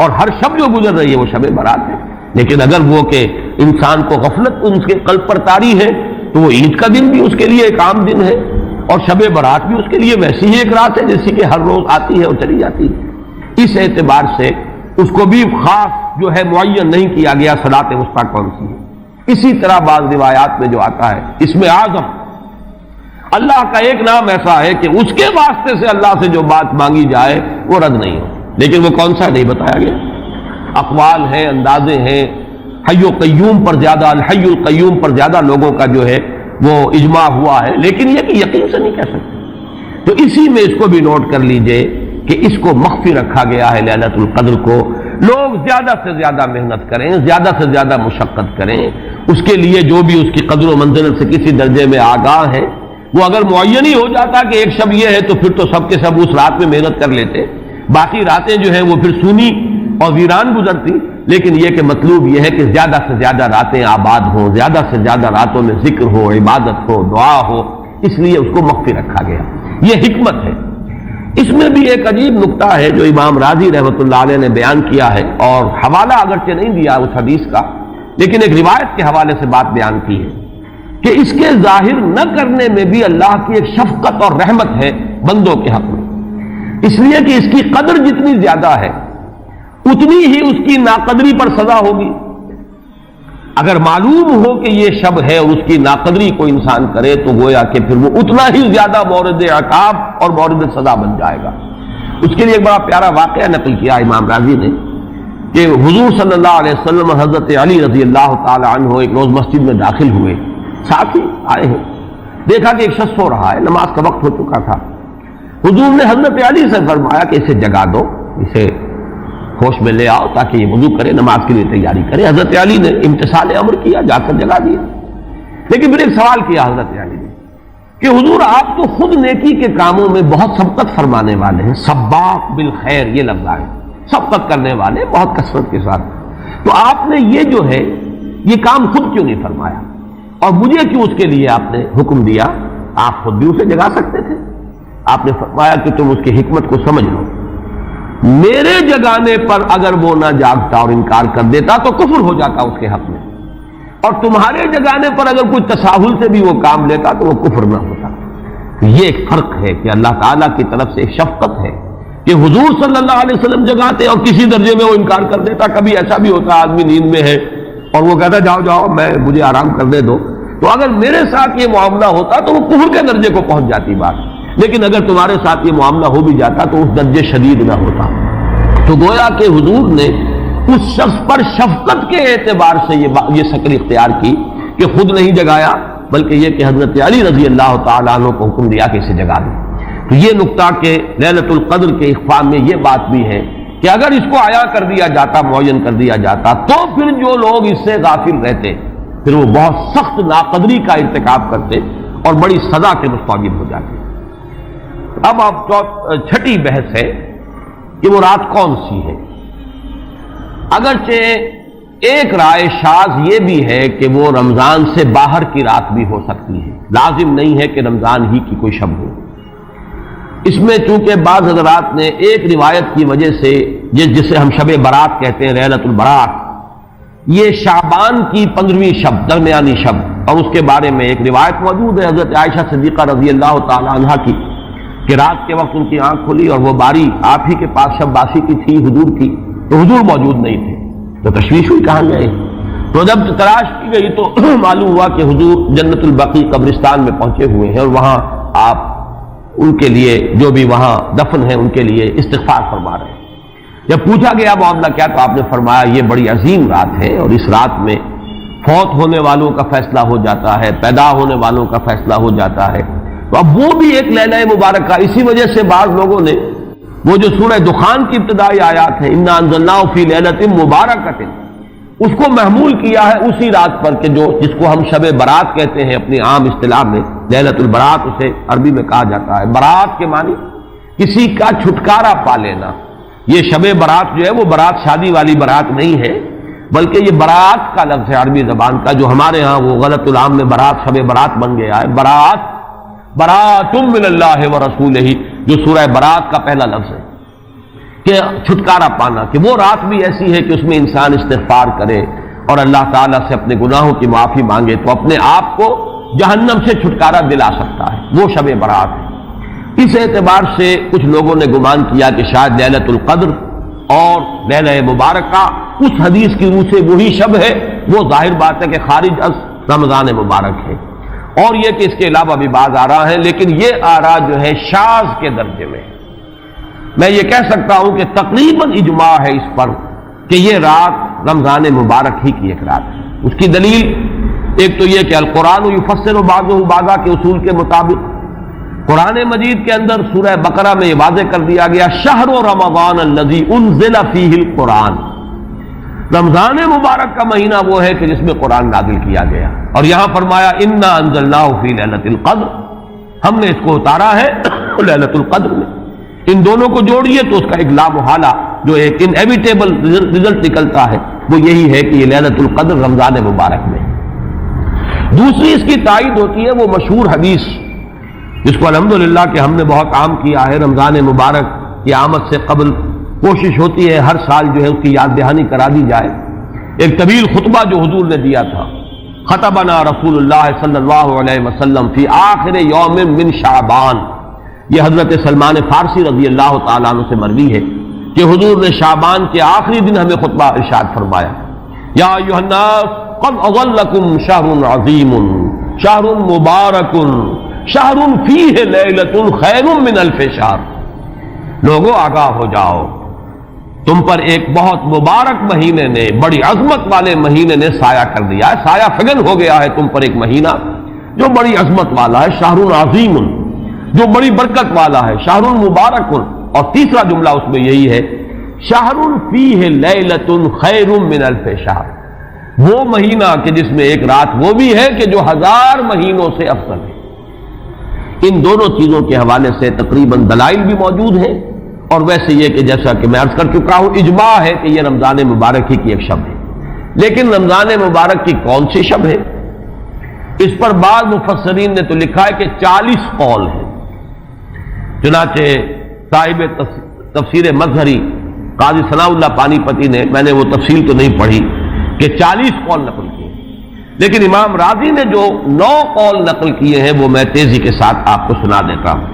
اور ہر شب جو گزر رہی ہے وہ شب برات ہے۔ لیکن اگر وہ کہ انسان کو غفلت اس کے قلب پر طاری ہے تو وہ عید کا دن بھی اس کے لیے ایک عام دن ہے، اور شب برات بھی اس کے لیے ویسی ہی ایک رات ہے جیسی کہ ہر روز آتی ہے اور چلی جاتی ہے۔ اس اعتبار سے اس کو بھی خاص جو ہے معین نہیں کیا گیا صلاۃ وسطی کون سی ہے۔ اسی طرح بعض روایات میں جو آتا ہے اس میں اعظم، اللہ کا ایک نام ایسا ہے کہ اس کے واسطے سے اللہ سے جو بات مانگی جائے وہ رد نہیں ہو، لیکن وہ کون سا نہیں بتایا گیا۔ اقوال ہیں، اندازے ہیں، حی و قیوم پر زیادہ، الحی القیوم پر زیادہ لوگوں کا جو ہے وہ اجماع ہوا ہے، لیکن یہ کہ یقین سے نہیں کہہ سکتے۔ تو اسی میں اس کو بھی نوٹ کر لیجئے کہ اس کو مخفی رکھا گیا ہے لیلۃ القدر کو۔ لوگ زیادہ سے زیادہ محنت کریں، زیادہ سے زیادہ مشقت کریں، اس کے لیے جو بھی اس کی قدر و منزلت سے کسی درجے میں آگاہ ہے، وہ اگر معین ہی ہو جاتا کہ ایک شب یہ ہے تو پھر تو سب کے سب اس رات میں محنت کر لیتے، باقی راتیں جو ہیں وہ پھر سونی اور ویران گزرتی۔ لیکن یہ کہ مطلوب یہ ہے کہ زیادہ سے زیادہ راتیں آباد ہوں، زیادہ سے زیادہ راتوں میں ذکر ہو، عبادت ہو، دعا ہو، اس لیے اس کو مخفی رکھا گیا، یہ حکمت ہے۔ اس میں بھی ایک عجیب نکتہ ہے جو امام راضی رحمۃ اللہ علیہ نے بیان کیا ہے، اور حوالہ اگرچہ نہیں دیا اس حدیث کا، لیکن ایک روایت کے حوالے سے بات بیان کی ہے کہ اس کے ظاہر نہ کرنے میں بھی اللہ کی ایک شفقت اور رحمت ہے بندوں کے حق میں، اس لیے کہ اس کی قدر جتنی زیادہ ہے اتنی ہی اس کی ناقدری پر سزا ہوگی۔ اگر معلوم ہو کہ یہ شب ہے اور اس کی ناقدری کو انسان کرے تو گویا کہ پھر وہ اتنا ہی زیادہ مورد عقاب اور مورد سزا بن جائے گا۔ اس کے لیے ایک بڑا پیارا واقعہ نقل کیا امام راضی نے کہ حضور صلی اللہ علیہ وسلم حضرت علی رضی اللہ تعالی عنہ ایک روز مسجد میں داخل ہوئے، ساتھ ہی آئے ہیں، دیکھا کہ ایک شخص سو رہا ہے، نماز کا وقت ہو چکا تھا۔ حضور نے حضرت علی سے فرمایا کہ اسے جگا دو، اسے ہوش میں لے آؤ تاکہ یہ وضو کرے، نماز کے لیے تیاری کرے۔ حضرت علی نے امتثال امر کیا، جا کر جگا دیا۔ لیکن پھر ایک سوال کیا حضرت علی نے کہ حضور آپ تو خود نیکی کے کاموں میں بہت سبقت فرمانے والے ہیں، سباق بالخیر یہ لفظ آئے، سبقت کرنے والے بہت کثرت کے ساتھ، تو آپ نے یہ جو ہے یہ کام خود کیوں نہیں فرمایا، اور مجھے کیوں اس کے لیے آپ نے حکم دیا؟ آپ خود بھی اسے جگا سکتے تھے۔ آپ نے فرمایا کہ تم اس کی حکمت کو سمجھ لو، میرے جگانے پر اگر وہ نہ جاگتا اور انکار کر دیتا تو کفر ہو جاتا اس کے حق میں، اور تمہارے جگانے پر اگر کوئی تساہل سے بھی وہ کام لیتا تو وہ کفر نہ ہوتا۔ یہ ایک فرق ہے کہ اللہ تعالیٰ کی طرف سے ایک شفقت ہے کہ حضور صلی اللہ علیہ وسلم جگاتے اور کسی درجے میں وہ انکار کر دیتا۔ کبھی ایسا بھی ہوتا آدمی نیند میں ہے اور وہ کہتا جاؤ جاؤ مجھے آرام کرنے دو، تو اگر میرے ساتھ یہ معاملہ ہوتا تو وہ کفر کے درجے کو پہنچ جاتی بات، لیکن اگر تمہارے ساتھ یہ معاملہ ہو بھی جاتا تو اس درجے شدید نہ ہوتا۔ تو گویا کہ حضور نے اس شخص پر شفقت کے اعتبار سے یہ شکل اختیار کی کہ خود نہیں جگایا، بلکہ یہ کہ حضرت علی رضی اللہ تعالیٰ عنہ کو حکم دیا کہ اسے جگا دیں۔ تو یہ نقطہ کہ لیلۃ القدر کے اخفاء میں یہ بات بھی ہے کہ اگر اس کو عیاں کر دیا جاتا، معین کر دیا جاتا، تو پھر جو لوگ اس سے غافل رہتے پھر وہ بہت سخت ناقدری کا ارتکاب کرتے اور بڑی سزا کے مستوجب ہو جاتے۔ اب چھٹی بحث ہے کہ وہ رات کون سی ہے۔ اگرچہ ایک رائے شاذ یہ بھی ہے کہ وہ رمضان سے باہر کی رات بھی ہو سکتی ہے، لازم نہیں ہے کہ رمضان ہی کی کوئی شب ہو۔ اس میں چونکہ بعض حضرات نے ایک روایت کی وجہ سے جسے ہم شب برات کہتے ہیں، لیلۃ البرات، یہ شعبان کی 15ویں شب، درمیانی شب، اور اس کے بارے میں ایک روایت موجود ہے حضرت عائشہ صدیقہ رضی اللہ تعالی عنہا کی کہ رات کے وقت ان کی آنکھ کھلی اور وہ باری آپ ہی کے پاس شب باسی کی تھی، حضور کی، تو حضور موجود نہیں تھے، تو تشویش ہوئی کہاں گئے۔ تو جب تلاش کی گئی تو معلوم ہوا کہ حضور جنت البقیع قبرستان میں پہنچے ہوئے ہیں اور وہاں آپ ان کے لیے جو بھی وہاں دفن ہیں ان کے لیے استغفار فرما رہے ہیں۔ جب پوچھا گیا معاملہ کیا، تو آپ نے فرمایا یہ بڑی عظیم رات ہے اور اس رات میں فوت ہونے والوں کا فیصلہ ہو جاتا ہے، پیدا ہونے والوں کا فیصلہ ہو جاتا ہے۔ تو اب وہ بھی ایک لیلہ مبارکہ، اسی وجہ سے بعض لوگوں نے وہ جو سورہ دخان کی ابتدائی آیات ہے انا انزلناہ فی لیلۃ مبارکۃ، اس کو محمول کیا ہے اسی رات پر کہ جس کو ہم شب برات کہتے ہیں اپنی عام اصطلاح میں، لیلۃ البرات اسے عربی میں کہا جاتا ہے۔ برات کے معنی کسی کا چھٹکارا پا لینا۔ یہ شب برات جو ہے وہ برات شادی والی برات نہیں ہے، بلکہ یہ برات کا لفظ ہے عربی زبان کا، جو ہمارے ہاں وہ غلط العام میں برات شب برات بن گیا ہے۔ برات، برات من اللہ ورسولہ، جو سورہ برات کا پہلا لفظ ہے کہ چھٹکارا پانا، کہ وہ رات بھی ایسی ہے کہ اس میں انسان استغفار کرے اور اللہ تعالیٰ سے اپنے گناہوں کی معافی مانگے تو اپنے آپ کو جہنم سے چھٹکارا دلا سکتا ہے، وہ شب برات ہے۔ اس اعتبار سے کچھ لوگوں نے گمان کیا کہ شاید لیلۃ القدر اور لیلہ مبارکہ اس حدیث کی روح سے وہی شب ہے، وہ ظاہر بات ہے کہ خارج از رمضان مبارک ہے، اور یہ کہ اس کے علاوہ بھی بعض آراء ہیں، لیکن یہ آراء جو ہے شاذ کے درجے میں۔ میں یہ کہہ سکتا ہوں کہ تقریباً اجماع ہے اس پر کہ یہ رات رمضان مبارک ہی کی ایک رات ہے۔ اس کی دلیل ایک تو یہ کہ القرآن یفسر بعضہ بعضا کے اصول کے مطابق قرآن مجید کے اندر سورہ بقرہ میں یہ واضح کر دیا گیا شہر رمضان الذی انزل فیہ القرآن، رمضان مبارک کا مہینہ وہ ہے کہ جس میں قرآن نازل کیا گیا، اور یہاں فرمایا انا انزلناہ فی لیلۃ القدر، ہم نے اس کو اتارا ہے لیلۃ القدر میں۔ ان دونوں کو جوڑیے تو اس کا ایک لا محالہ جو ایک انیویٹیبل رزلٹ نکلتا ہے وہ یہی ہے کہ یہ لیلۃ القدر رمضان مبارک میں۔ دوسری اس کی تائید ہوتی ہے وہ مشہور حدیث جس کو الحمدللہ کہ ہم نے بہت عام کیا ہے، رمضان مبارک کی آمد سے قبل کوشش ہوتی ہے ہر سال جو ہے اس کی یاد دہانی کرا دی جائے۔ ایک طویل خطبہ جو حضور نے دیا تھا، خطبنا رسول اللہ صلی اللہ علیہ وسلم فی آخر یوم من شعبان، یہ حضرت سلمان فارسی رضی اللہ تعالیٰ عنہ سے مروی ہے کہ حضور نے شعبان کے آخری دن ہمیں خطبہ ارشاد فرمایا، یا ایھا الناس قد اظلکم شہر عظیم شہر مبارک شہر فیہ لیلۃ خیر من الف شہر، لوگوں آگاہ ہو جاؤ، تم پر ایک بہت مبارک مہینے نے، بڑی عظمت والے مہینے نے سایہ کر دیا ہے، سایہ فگن ہو گیا ہے تم پر ایک مہینہ جو بڑی عظمت والا ہے، شہر عظیم جو بڑی برکت والا ہے، شہر مبارک، اور تیسرا جملہ اس میں یہی ہے شہر فیہ لیلۃ خیر من الف شہر، وہ مہینہ کہ جس میں ایک رات وہ بھی ہے کہ جو 1000 مہینوں سے افضل ہے۔ ان دونوں چیزوں کے حوالے سے تقریباً دلائل بھی موجود ہیں، اور ویسے یہ کہ جیسا کہ میں عرض کر چکا ہوں اجماع ہے کہ یہ رمضان مبارک ہی کی ایک شب ہے۔ لیکن رمضان مبارک کی کون سی شب ہے، اس پر بعض مفسرین نے تو لکھا ہے کہ 40 قول ہیں۔ چنانچہ صاحب تفسیر مظہری قاضی ثناء اللہ پانی پتی نے، میں نے وہ تفصیل تو نہیں پڑھی، کہ 40 قول نقل کیے، لیکن امام راضی نے جو 9 قول نقل کیے ہیں وہ میں تیزی کے ساتھ آپ کو سنا دیتا ہوں۔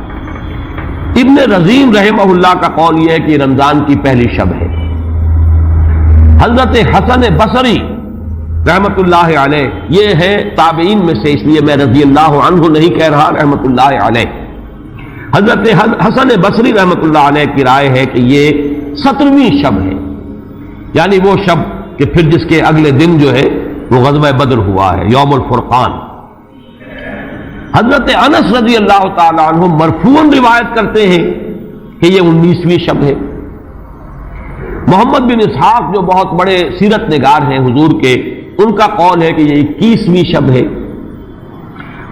ابن رزین رحمہ اللہ کا قول یہ ہے کہ رمضان کی پہلی شب ہے۔ حضرت حسن بصری رحمت اللہ علیہ، یہ ہے تابعین میں سے، اس لیے میں رضی اللہ عنہ نہیں کہہ رہا، رحمت اللہ علیہ، حضرت حسن بصری رحمت اللہ علیہ کی رائے ہے کہ یہ 17ویں شب ہے، یعنی وہ شب کہ پھر جس کے اگلے دن جو ہے وہ غزوہ بدر ہوا ہے، یوم الفرقان۔ حضرت انس رضی اللہ تعالی عنہ مرفوعاً روایت کرتے ہیں کہ یہ 19ویں شب ہے۔ محمد بن اسحاق جو بہت بڑے سیرت نگار ہیں حضور کے، ان کا قول ہے کہ یہ 21ویں شب ہے۔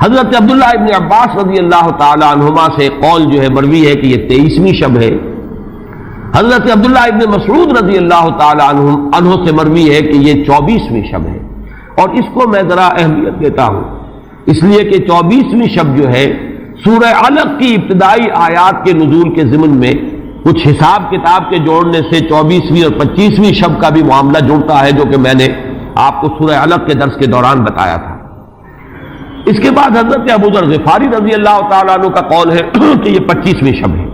حضرت عبداللہ ابن عباس رضی اللہ تعالی عنہما سے قول جو ہے مروی ہے کہ یہ 23ویں شب ہے. حضرت عبداللہ ابن مسعود رضی اللہ تعالی عنہ سے مروی ہے کہ یہ 24ویں شب ہے. اور اس کو میں ذرا اہمیت دیتا ہوں اس لیے کہ 24ویں شب جو ہے سورہ علق کی ابتدائی آیات کے نزول کے ضمن میں کچھ حساب کتاب کے جوڑنے سے 24ویں اور 25ویں شب کا بھی معاملہ جڑتا ہے، جو کہ میں نے آپ کو سورہ علق کے درس کے دوران بتایا تھا. اس کے بعد حضرت ابو ذر غفاری رضی اللہ تعالیٰ عنہ کا قول ہے کہ یہ 25ویں شب ہے.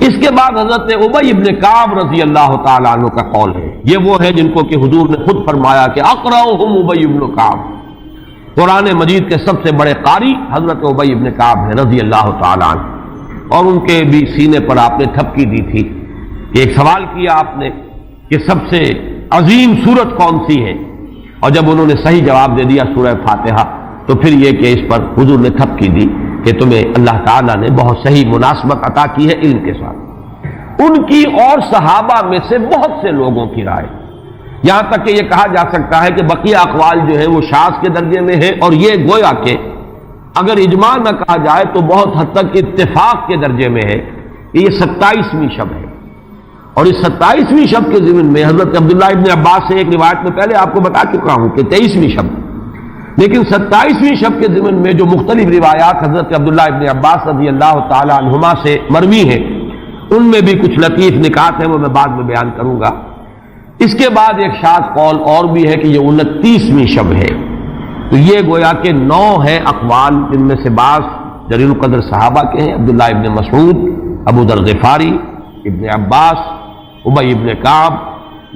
اس کے بعد حضرت ابی ابن کعب رضی اللہ تعالیٰ عنہ کا قول ہے. یہ وہ ہے جن کو کہ حضور نے خود فرمایا کہ اقرأہم ابی ابن کعب، قرآن مجید کے سب سے بڑے قاری حضرت ابی ابن کعب ہیں رضی اللہ تعالیٰ عنہ. اور ان کے بھی سینے پر آپ نے تھپکی دی تھی کہ ایک سوال کیا آپ نے کہ سب سے عظیم سورت کون سی ہے، اور جب انہوں نے صحیح جواب دے دیا سورہ فاتحہ، تو پھر یہ کہ اس پر حضور نے تھپکی دی کہ تمہیں اللہ تعالیٰ نے بہت صحیح مناسبت عطا کی ہے علم کے ساتھ. ان کی اور صحابہ میں سے بہت سے لوگوں کی رائے، یہاں تک کہ یہ کہا جا سکتا ہے کہ بقیہ اقوال جو ہے وہ شاذ کے درجے میں ہے، اور یہ گویا کہ اگر اجماع نہ کہا جائے تو بہت حد تک اتفاق کے درجے میں ہے کہ یہ 27ویں شب ہے. اور اس 27ویں شب کے ضمن میں حضرت عبداللہ ابن عباس سے ایک روایت میں پہلے آپ کو بتا چکا ہوں کہ 23ویں شب، لیکن 27ویں شب کے ضمن میں جو مختلف روایات حضرت عبداللہ ابن عباس رضی اللہ تعالی عنہما سے مروی ہیں ان میں بھی کچھ لطیف نکات ہیں، وہ میں بعد میں بیان کروں گا. اس کے بعد ایک شاذ قول اور بھی ہے کہ یہ 29ویں شب ہے. تو یہ گویا کہ 9 ہیں اقوال، جن میں سے بعض جلیل القدر صحابہ کے ہیں، عبداللہ ابن مسعود، ابو ذر غفاری، ابن عباس، ابی ابن کعب.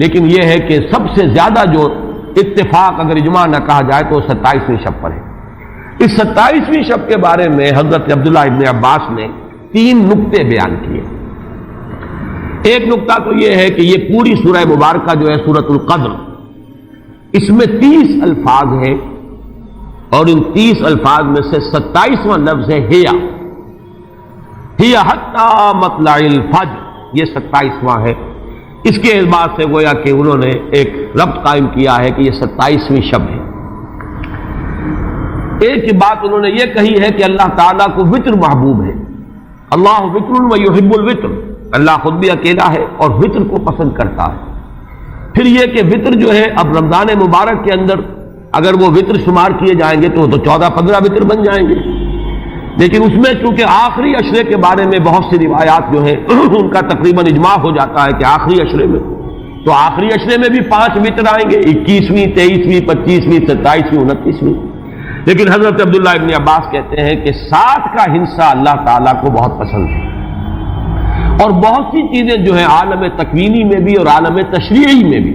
لیکن یہ ہے کہ سب سے زیادہ جو اتفاق اگر اجماع نہ کہا جائے تو 27ویں شب پر ہے. اس 27ویں شب کے بارے میں حضرت عبداللہ ابن عباس نے 3 نقطے بیان کیے. ایک نقطہ تو یہ ہے کہ یہ پوری سورہ مبارکہ جو ہے سورۃ القدر، اس میں 30 الفاظ ہیں، اور ان 30 الفاظ میں سے 27واں لفظ ہے ہی حتی مطلع الفجر، یہ 27واں ہے. اس کے اعتبار سے گویا کہ انہوں نے ایک ربط قائم کیا ہے کہ یہ 27ویں شب ہے. ایک بات انہوں نے یہ کہی ہے کہ اللہ تعالیٰ کو وطر محبوب ہے. اللہ وطر و یحب الوطر، اللہ خود بھی اکیلا ہے اور وطر کو پسند کرتا ہے. پھر یہ کہ وطر جو ہے اب رمضان مبارک کے اندر اگر وہ وطر شمار کیے جائیں گے تو 14-15 وطر بن جائیں گے، لیکن اس میں چونکہ آخری عشرے کے بارے میں بہت سی روایات جو ہیں ان کا تقریباً اجماع ہو جاتا ہے کہ آخری عشرے میں، تو آخری عشرے میں بھی 5 وطر آئیں گے، 21ویں، 23ویں، 25ویں، 27ویں، 29ویں. لیکن حضرت عبداللہ ابن عباس کہتے ہیں کہ 7 کا ہندسہ اللہ تعالیٰ کو بہت پسند ہے. اور بہت سی چیزیں جو ہیں عالم تکوینی میں بھی اور عالم تشریعی میں بھی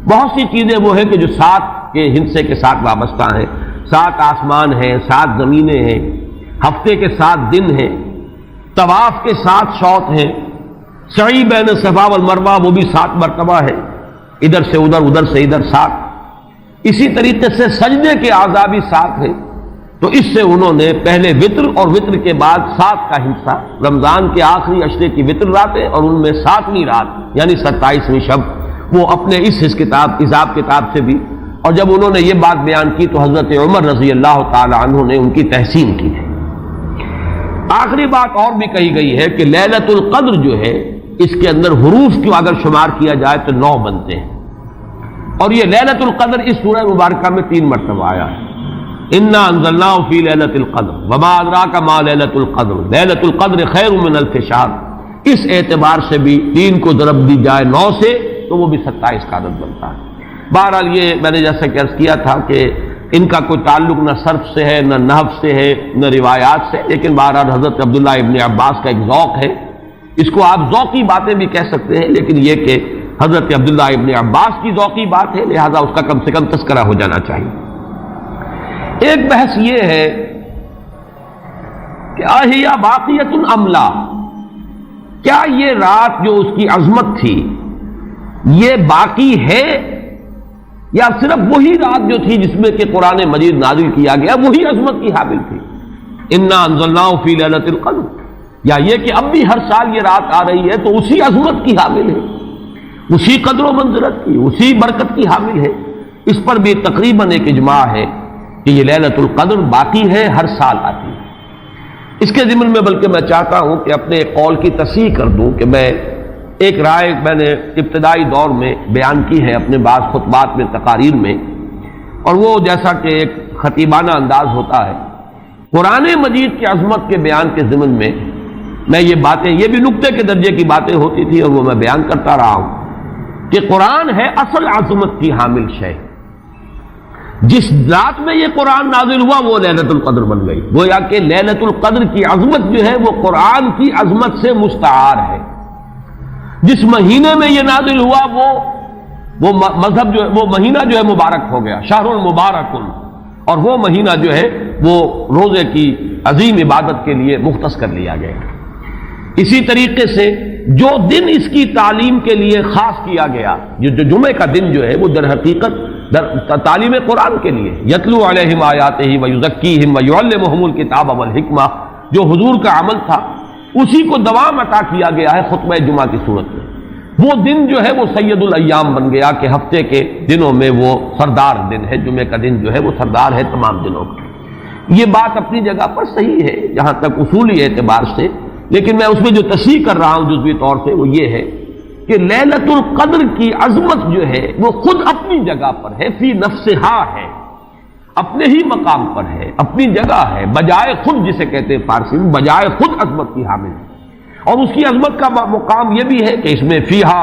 بہت سی چیزیں وہ ہیں کہ جو 7 کے ہندسے کے ساتھ وابستہ ہیں. 7 آسمان ہیں، 7 زمینیں ہیں، ہفتے کے 7 دن ہیں، طواف کے 7 شوط ہیں، سعی بین صفا والمروہ وہ بھی 7 مرتبہ ہے، ادھر سے ادھر، ادھر سے ادھر 7. اسی طریقے سے سجدے کے اعضاء بھی 7 ہیں. تو اس سے انہوں نے پہلے وطر اور وطر کے بعد 7 کا حصہ، رمضان کے آخری عشرے کی وطر راتیں اور ان میں 7ویں رات یعنی 27ویں شب، وہ اپنے اس حساب کتاب سے بھی. اور جب انہوں نے یہ بات بیان کی تو حضرت عمر رضی اللہ تعالی عنہ نے ان کی تحسین کی ہے. آخری بات اور بھی کہی گئی ہے کہ لیلۃ القدر جو ہے اس کے اندر حروف کو اگر شمار کیا جائے تو 9 بنتے ہیں، اور یہ لیلۃ القدر اس سورہ مبارکہ میں 3 مرتبہ آیا ہے. انا انزلناہ فی لیلۃ القدر وما ادراک ما لیلۃ القدر لیلۃ القدر خیر من الف شہر. اس اعتبار سے بھی 3 کو ضرب دی جائے 9 سے تو وہ بھی 27 کا عدد بنتا ہے. بہرحال یہ میں نے جیسا کہ عرض کیا تھا کہ ان کا کوئی تعلق نہ صرف سے ہے، نہ نحو سے ہے، نہ روایات سے، لیکن بہرحال حضرت عبداللہ ابن عباس کا ایک ذوق ہے. اس کو آپ ذوقی باتیں بھی کہہ سکتے ہیں، لیکن یہ کہ حضرت عبداللہ ابن عباس کی ذوقی بات ہے، لہذا اس کا کم سے کم تذکرہ ہو جانا چاہیے. ایک بحث یہ ہے کہ اہیا باقیۃ ام لا، کیا یہ رات جو اس کی عظمت تھی یہ باقی ہے یا صرف وہی رات جو تھی جس میں کہ قرآن مجید نازل کیا گیا وہی عظمت کی حامل تھی؟ انا انزلناہ فی لیلۃ القدر، یا یہ کہ اب بھی ہر سال یہ رات آ رہی ہے تو اسی عظمت کی حامل ہے، اسی قدر و منزلت کی، اسی برکت کی حامل ہے؟ اس پر بھی تقریباً ایک اجماع ہے کہ یہ لیلۃ القدر باقی ہے، ہر سال آتی ہے۔ اس کے ضمن میں بلکہ میں چاہتا ہوں کہ اپنے قول کی تصحیح کر دوں کہ میں ایک رائے میں نے ابتدائی دور میں بیان کی ہے اپنے بعض خطبات میں، تقاریر میں، اور وہ جیسا کہ ایک خطیبانہ انداز ہوتا ہے، قرآن مجید کی عظمت کے بیان کے ضمن میں میں یہ باتیں، یہ بھی نقطے کے درجے کی باتیں ہوتی تھی اور وہ میں بیان کرتا رہا ہوں کہ قرآن ہے اصل عظمت کی حامل شے۔ جس رات میں یہ قرآن نازل ہوا وہ لیلۃ القدر بن گئی، گویا کہ لیلۃ القدر کی عظمت جو ہے وہ قرآن کی عظمت سے مستعار ہے۔ جس مہینے میں یہ نازل ہوا وہ مذہب جو ہے، وہ مہینہ جو ہے مبارک ہو گیا، شہر المبارک، اور وہ مہینہ جو ہے وہ روزے کی عظیم عبادت کے لیے مختص کر لیا گیا۔ اسی طریقے سے جو دن اس کی تعلیم کے لیے خاص کیا گیا، جو جمعے کا دن جو ہے وہ در حقیقت تعلیم قرآن کے لیے، یتلو علیہم آیاتہ ویزکیہم ویعلمہم الکتاب والحکمہ، جو حضور کا عمل تھا اسی کو دوام عطا کیا گیا ہے خطبہ جمعہ کی صورت میں۔ وہ دن جو ہے وہ سید الایام بن گیا کہ ہفتے کے دنوں میں وہ سردار دن ہے، جمعے کا دن جو ہے وہ سردار ہے تمام دنوں کا۔ یہ بات اپنی جگہ پر صحیح ہے جہاں تک اصولی اعتبار سے، لیکن میں اس میں جو تصحیح کر رہا ہوں جزوی طور سے وہ یہ ہے کہ لیلۃ القدر کی عظمت جو ہے وہ خود اپنی جگہ پر ہے، فی نفسہا ہے، اپنے ہی مقام پر ہے، اپنی جگہ ہے، بجائے خود، جسے کہتے ہیں فارسی میں بجائے خود عظمت کی حامل ہے۔ اور اس کی عظمت کا مقام یہ بھی ہے کہ اس میں فیہا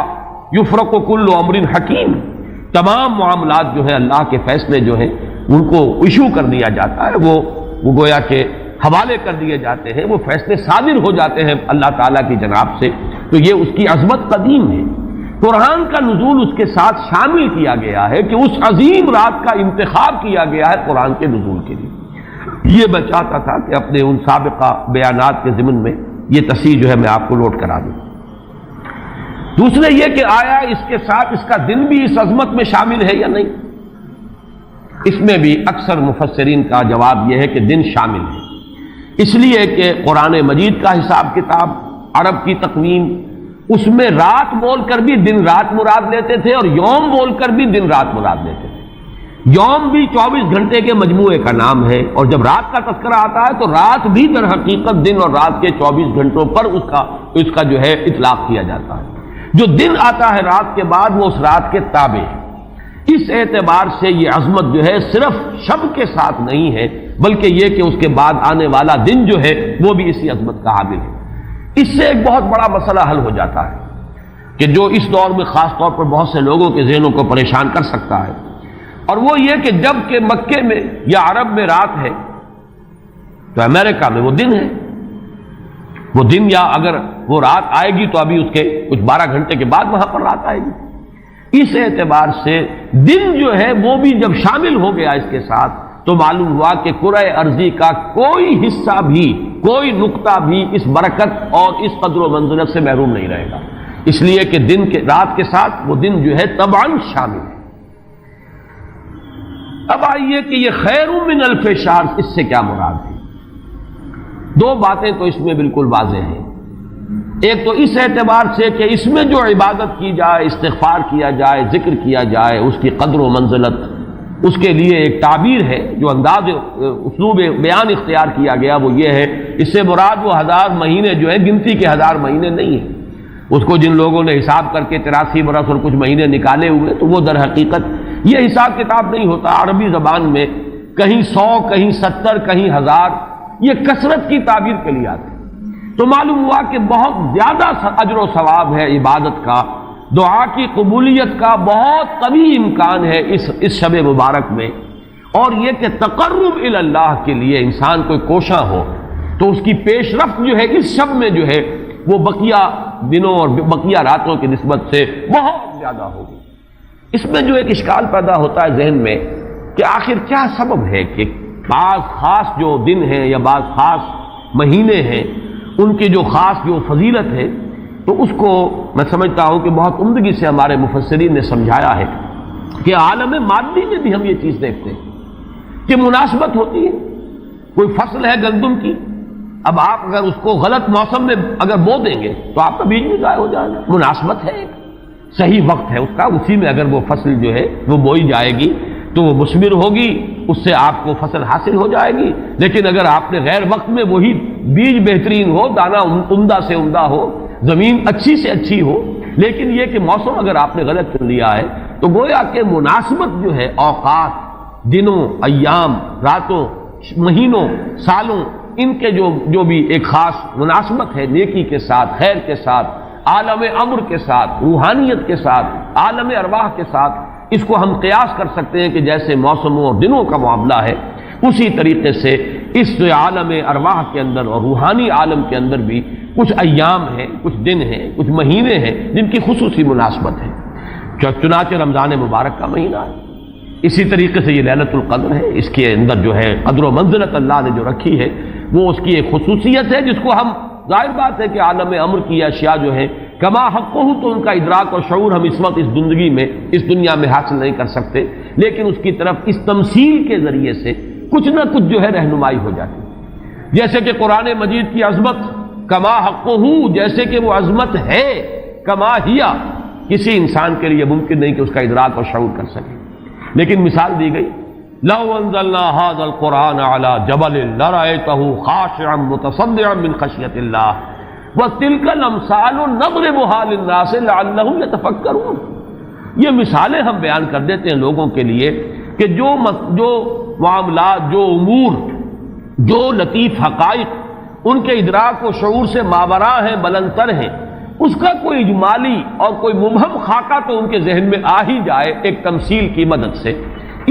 یفرق کل امر حکیم، تمام معاملات جو ہے اللہ کے فیصلے جو ہیں ان کو ایشو کر دیا جاتا ہے، وہ گویا کہ حوالے کر دیے جاتے ہیں، وہ فیصلے صادر ہو جاتے ہیں اللہ تعالیٰ کی جناب سے۔ تو یہ اس کی عظمت قدیم ہے۔ قرآن کا نزول اس کے ساتھ شامل کیا گیا ہے کہ اس عظیم رات کا انتخاب کیا گیا ہے قرآن کے نزول کے لیے۔ یہ میں چاہتا تھا کہ اپنے ان سابقہ بیانات کے ضمن میں یہ تصحیح جو ہے میں آپ کو نوٹ کرا دوں۔ دوسرے یہ کہ آیا اس کے ساتھ اس کا دن بھی اس عظمت میں شامل ہے یا نہیں؟ اس میں بھی اکثر مفسرین کا جواب یہ ہے کہ دن شامل ہے، اس لیے کہ قرآن مجید کا حساب کتاب، عرب کی تقویم، اس میں رات بول کر بھی دن رات مراد لیتے تھے اور یوم بول کر بھی دن رات مراد لیتے تھے۔ یوم بھی 24 گھنٹے کے مجموعے کا نام ہے، اور جب رات کا تذکرہ آتا ہے تو رات بھی در حقیقت دن اور رات کے 24 گھنٹوں پر اس کا جو ہے اطلاق کیا جاتا ہے۔ جو دن آتا ہے رات کے بعد وہ اس رات کے تابع ہے۔ اس اعتبار سے یہ عظمت جو ہے صرف شب کے ساتھ نہیں ہے، بلکہ یہ کہ اس کے بعد آنے والا دن جو ہے وہ بھی اسی عظمت کا حامل ہے۔ اس سے ایک بہت بڑا مسئلہ حل ہو جاتا ہے کہ جو اس دور میں خاص طور پر بہت سے لوگوں کے ذہنوں کو پریشان کر سکتا ہے، اور وہ یہ کہ جب کہ مکے میں یا عرب میں رات ہے تو امریکہ میں وہ دن ہے۔ وہ دن، یا اگر وہ رات آئے گی تو ابھی اس کے کچھ 12 گھنٹے کے بعد وہاں پر رات آئے گی۔ اس اعتبار سے دن جو ہے وہ بھی جب شامل ہو گیا اس کے ساتھ تو معلوم ہوا کہ کرۂ ارضی کا کوئی حصہ بھی، کوئی نقطہ بھی اس برکت اور اس قدر و منزلت سے محروم نہیں رہے گا، اس لیے کہ دن کے رات کے ساتھ وہ دن جو ہے طبعاً شامل ہے۔ اب آئیے کہ یہ خیر من الف شہر، اس سے کیا مراد ہے؟ دو باتیں تو اس میں بالکل واضح ہیں۔ ایک تو اس اعتبار سے کہ اس میں جو عبادت کی جائے، استغفار کیا جائے، ذکر کیا جائے، اس کی قدر و منزلت، اس کے لیے ایک تعبیر ہے، جو انداز اسلوب بیان اختیار کیا گیا وہ یہ ہے، اس سے مراد وہ 1000 مہینے جو ہیں گنتی کے 1000 مہینے نہیں ہیں۔ اس کو جن لوگوں نے حساب کر کے 83 برس اور کچھ مہینے نکالے ہوئے تو وہ در حقیقت یہ حساب کتاب نہیں ہوتا۔ عربی زبان میں کہیں 100، کہیں 70، کہیں 1000، یہ کثرت کی تعبیر کے لیے آتے ہیں۔ تو معلوم ہوا کہ بہت زیادہ اجر و ثواب ہے عبادت کا، دعا کی قبولیت کا بہت قوی امکان ہے اس شب مبارک میں، اور یہ کہ تقرب الی اللہ کے لیے انسان کوئی کوشاں ہو تو اس کی پیش رفت جو ہے اس شب میں جو ہے وہ بقیہ دنوں اور بقیہ راتوں کی نسبت سے بہت زیادہ ہوگی۔ اس میں جو ایک اشکال پیدا ہوتا ہے ذہن میں کہ آخر کیا سبب ہے کہ بعض خاص جو دن ہیں یا بعض خاص مہینے ہیں ان کی جو خاص جو فضیلت ہے، تو اس کو میں سمجھتا ہوں کہ بہت عمدگی سے ہمارے مفسرین نے سمجھایا ہے کہ عالم مادی میں بھی ہم یہ چیز دیکھتے ہیں کہ مناسبت ہوتی ہے۔ کوئی فصل ہے گندم کی، اب آپ اگر اس کو غلط موسم میں اگر بو دیں گے تو آپ کا بیج بھی ضائع ہو جائے گا۔ مناسبت ہے، صحیح وقت ہے اس کا، اسی میں اگر وہ فصل جو ہے وہ بوئی جائے گی تو وہ مثمر ہوگی اس سے آپ کو فصل حاصل ہو جائے گی، لیکن اگر آپ نے غیر وقت میں وہی بیج بہترین ہو، دانہ عمدہ سے عمدہ ہو، زمین اچھی سے اچھی ہو، لیکن یہ کہ موسم اگر آپ نے غلط چن لیا ہے، تو گویا کہ مناسبت جو ہے اوقات، دنوں، ایام، راتوں، مہینوں، سالوں، ان کے جو بھی ایک خاص مناسبت ہے نیکی کے ساتھ، خیر کے ساتھ، عالم امر کے ساتھ، روحانیت کے ساتھ، عالم ارواح کے ساتھ، اس کو ہم قیاس کر سکتے ہیں کہ جیسے موسموں اور دنوں کا معاملہ ہے، اسی طریقے سے اس عالم ارواح کے اندر اور روحانی عالم کے اندر بھی کچھ ایام ہیں، کچھ دن ہیں، کچھ مہینے ہیں جن کی خصوصی مناسبت ہے۔ چنانچہ رمضان مبارک کا مہینہ ہے، اسی طریقے سے یہ لیلۃ القدر ہے، اس کے اندر جو ہے قدر و منزلت اللہ نے جو رکھی ہے وہ اس کی ایک خصوصیت ہے جس کو ہم، ظاہر بات ہے کہ عالم امر کی اشیاء جو ہیں کما حق ہو، تو ان کا ادراک اور شعور ہم اس وقت اس زندگی میں، اس دنیا میں حاصل نہیں کر سکتے، لیکن اس کی طرف اس تمثیل کے ذریعے سے کچھ نہ کچھ جو ہے رہنمائی ہو جاتی ہے۔ جیسے کہ قرآن مجید کی عظمت کما حق ہو، جیسے کہ وہ عظمت ہے، کما ہیا، کسی انسان کے لیے ممکن نہیں کہ اس کا ادراک اور شعور کر سکے، لیکن مثال دی گئی لو انزلنا هذا القرآن على جبل لرأيته خاشعا متصدعا من خشية الله وتلك الامثال نضربها للناس لعلهم يتفكرون۔ یہ مثالیں ہم بیان کر دیتے ہیں لوگوں کے لیے کہ جو معاملات، جو امور، جو لطیف حقائق ان کے ادراک و شعور سے ماوراء ہیں، بلندتر ہیں، اس کا کوئی اجمالی اور کوئی مبہم خاکہ تو ان کے ذہن میں آ ہی جائے ایک تمثیل کی مدد سے۔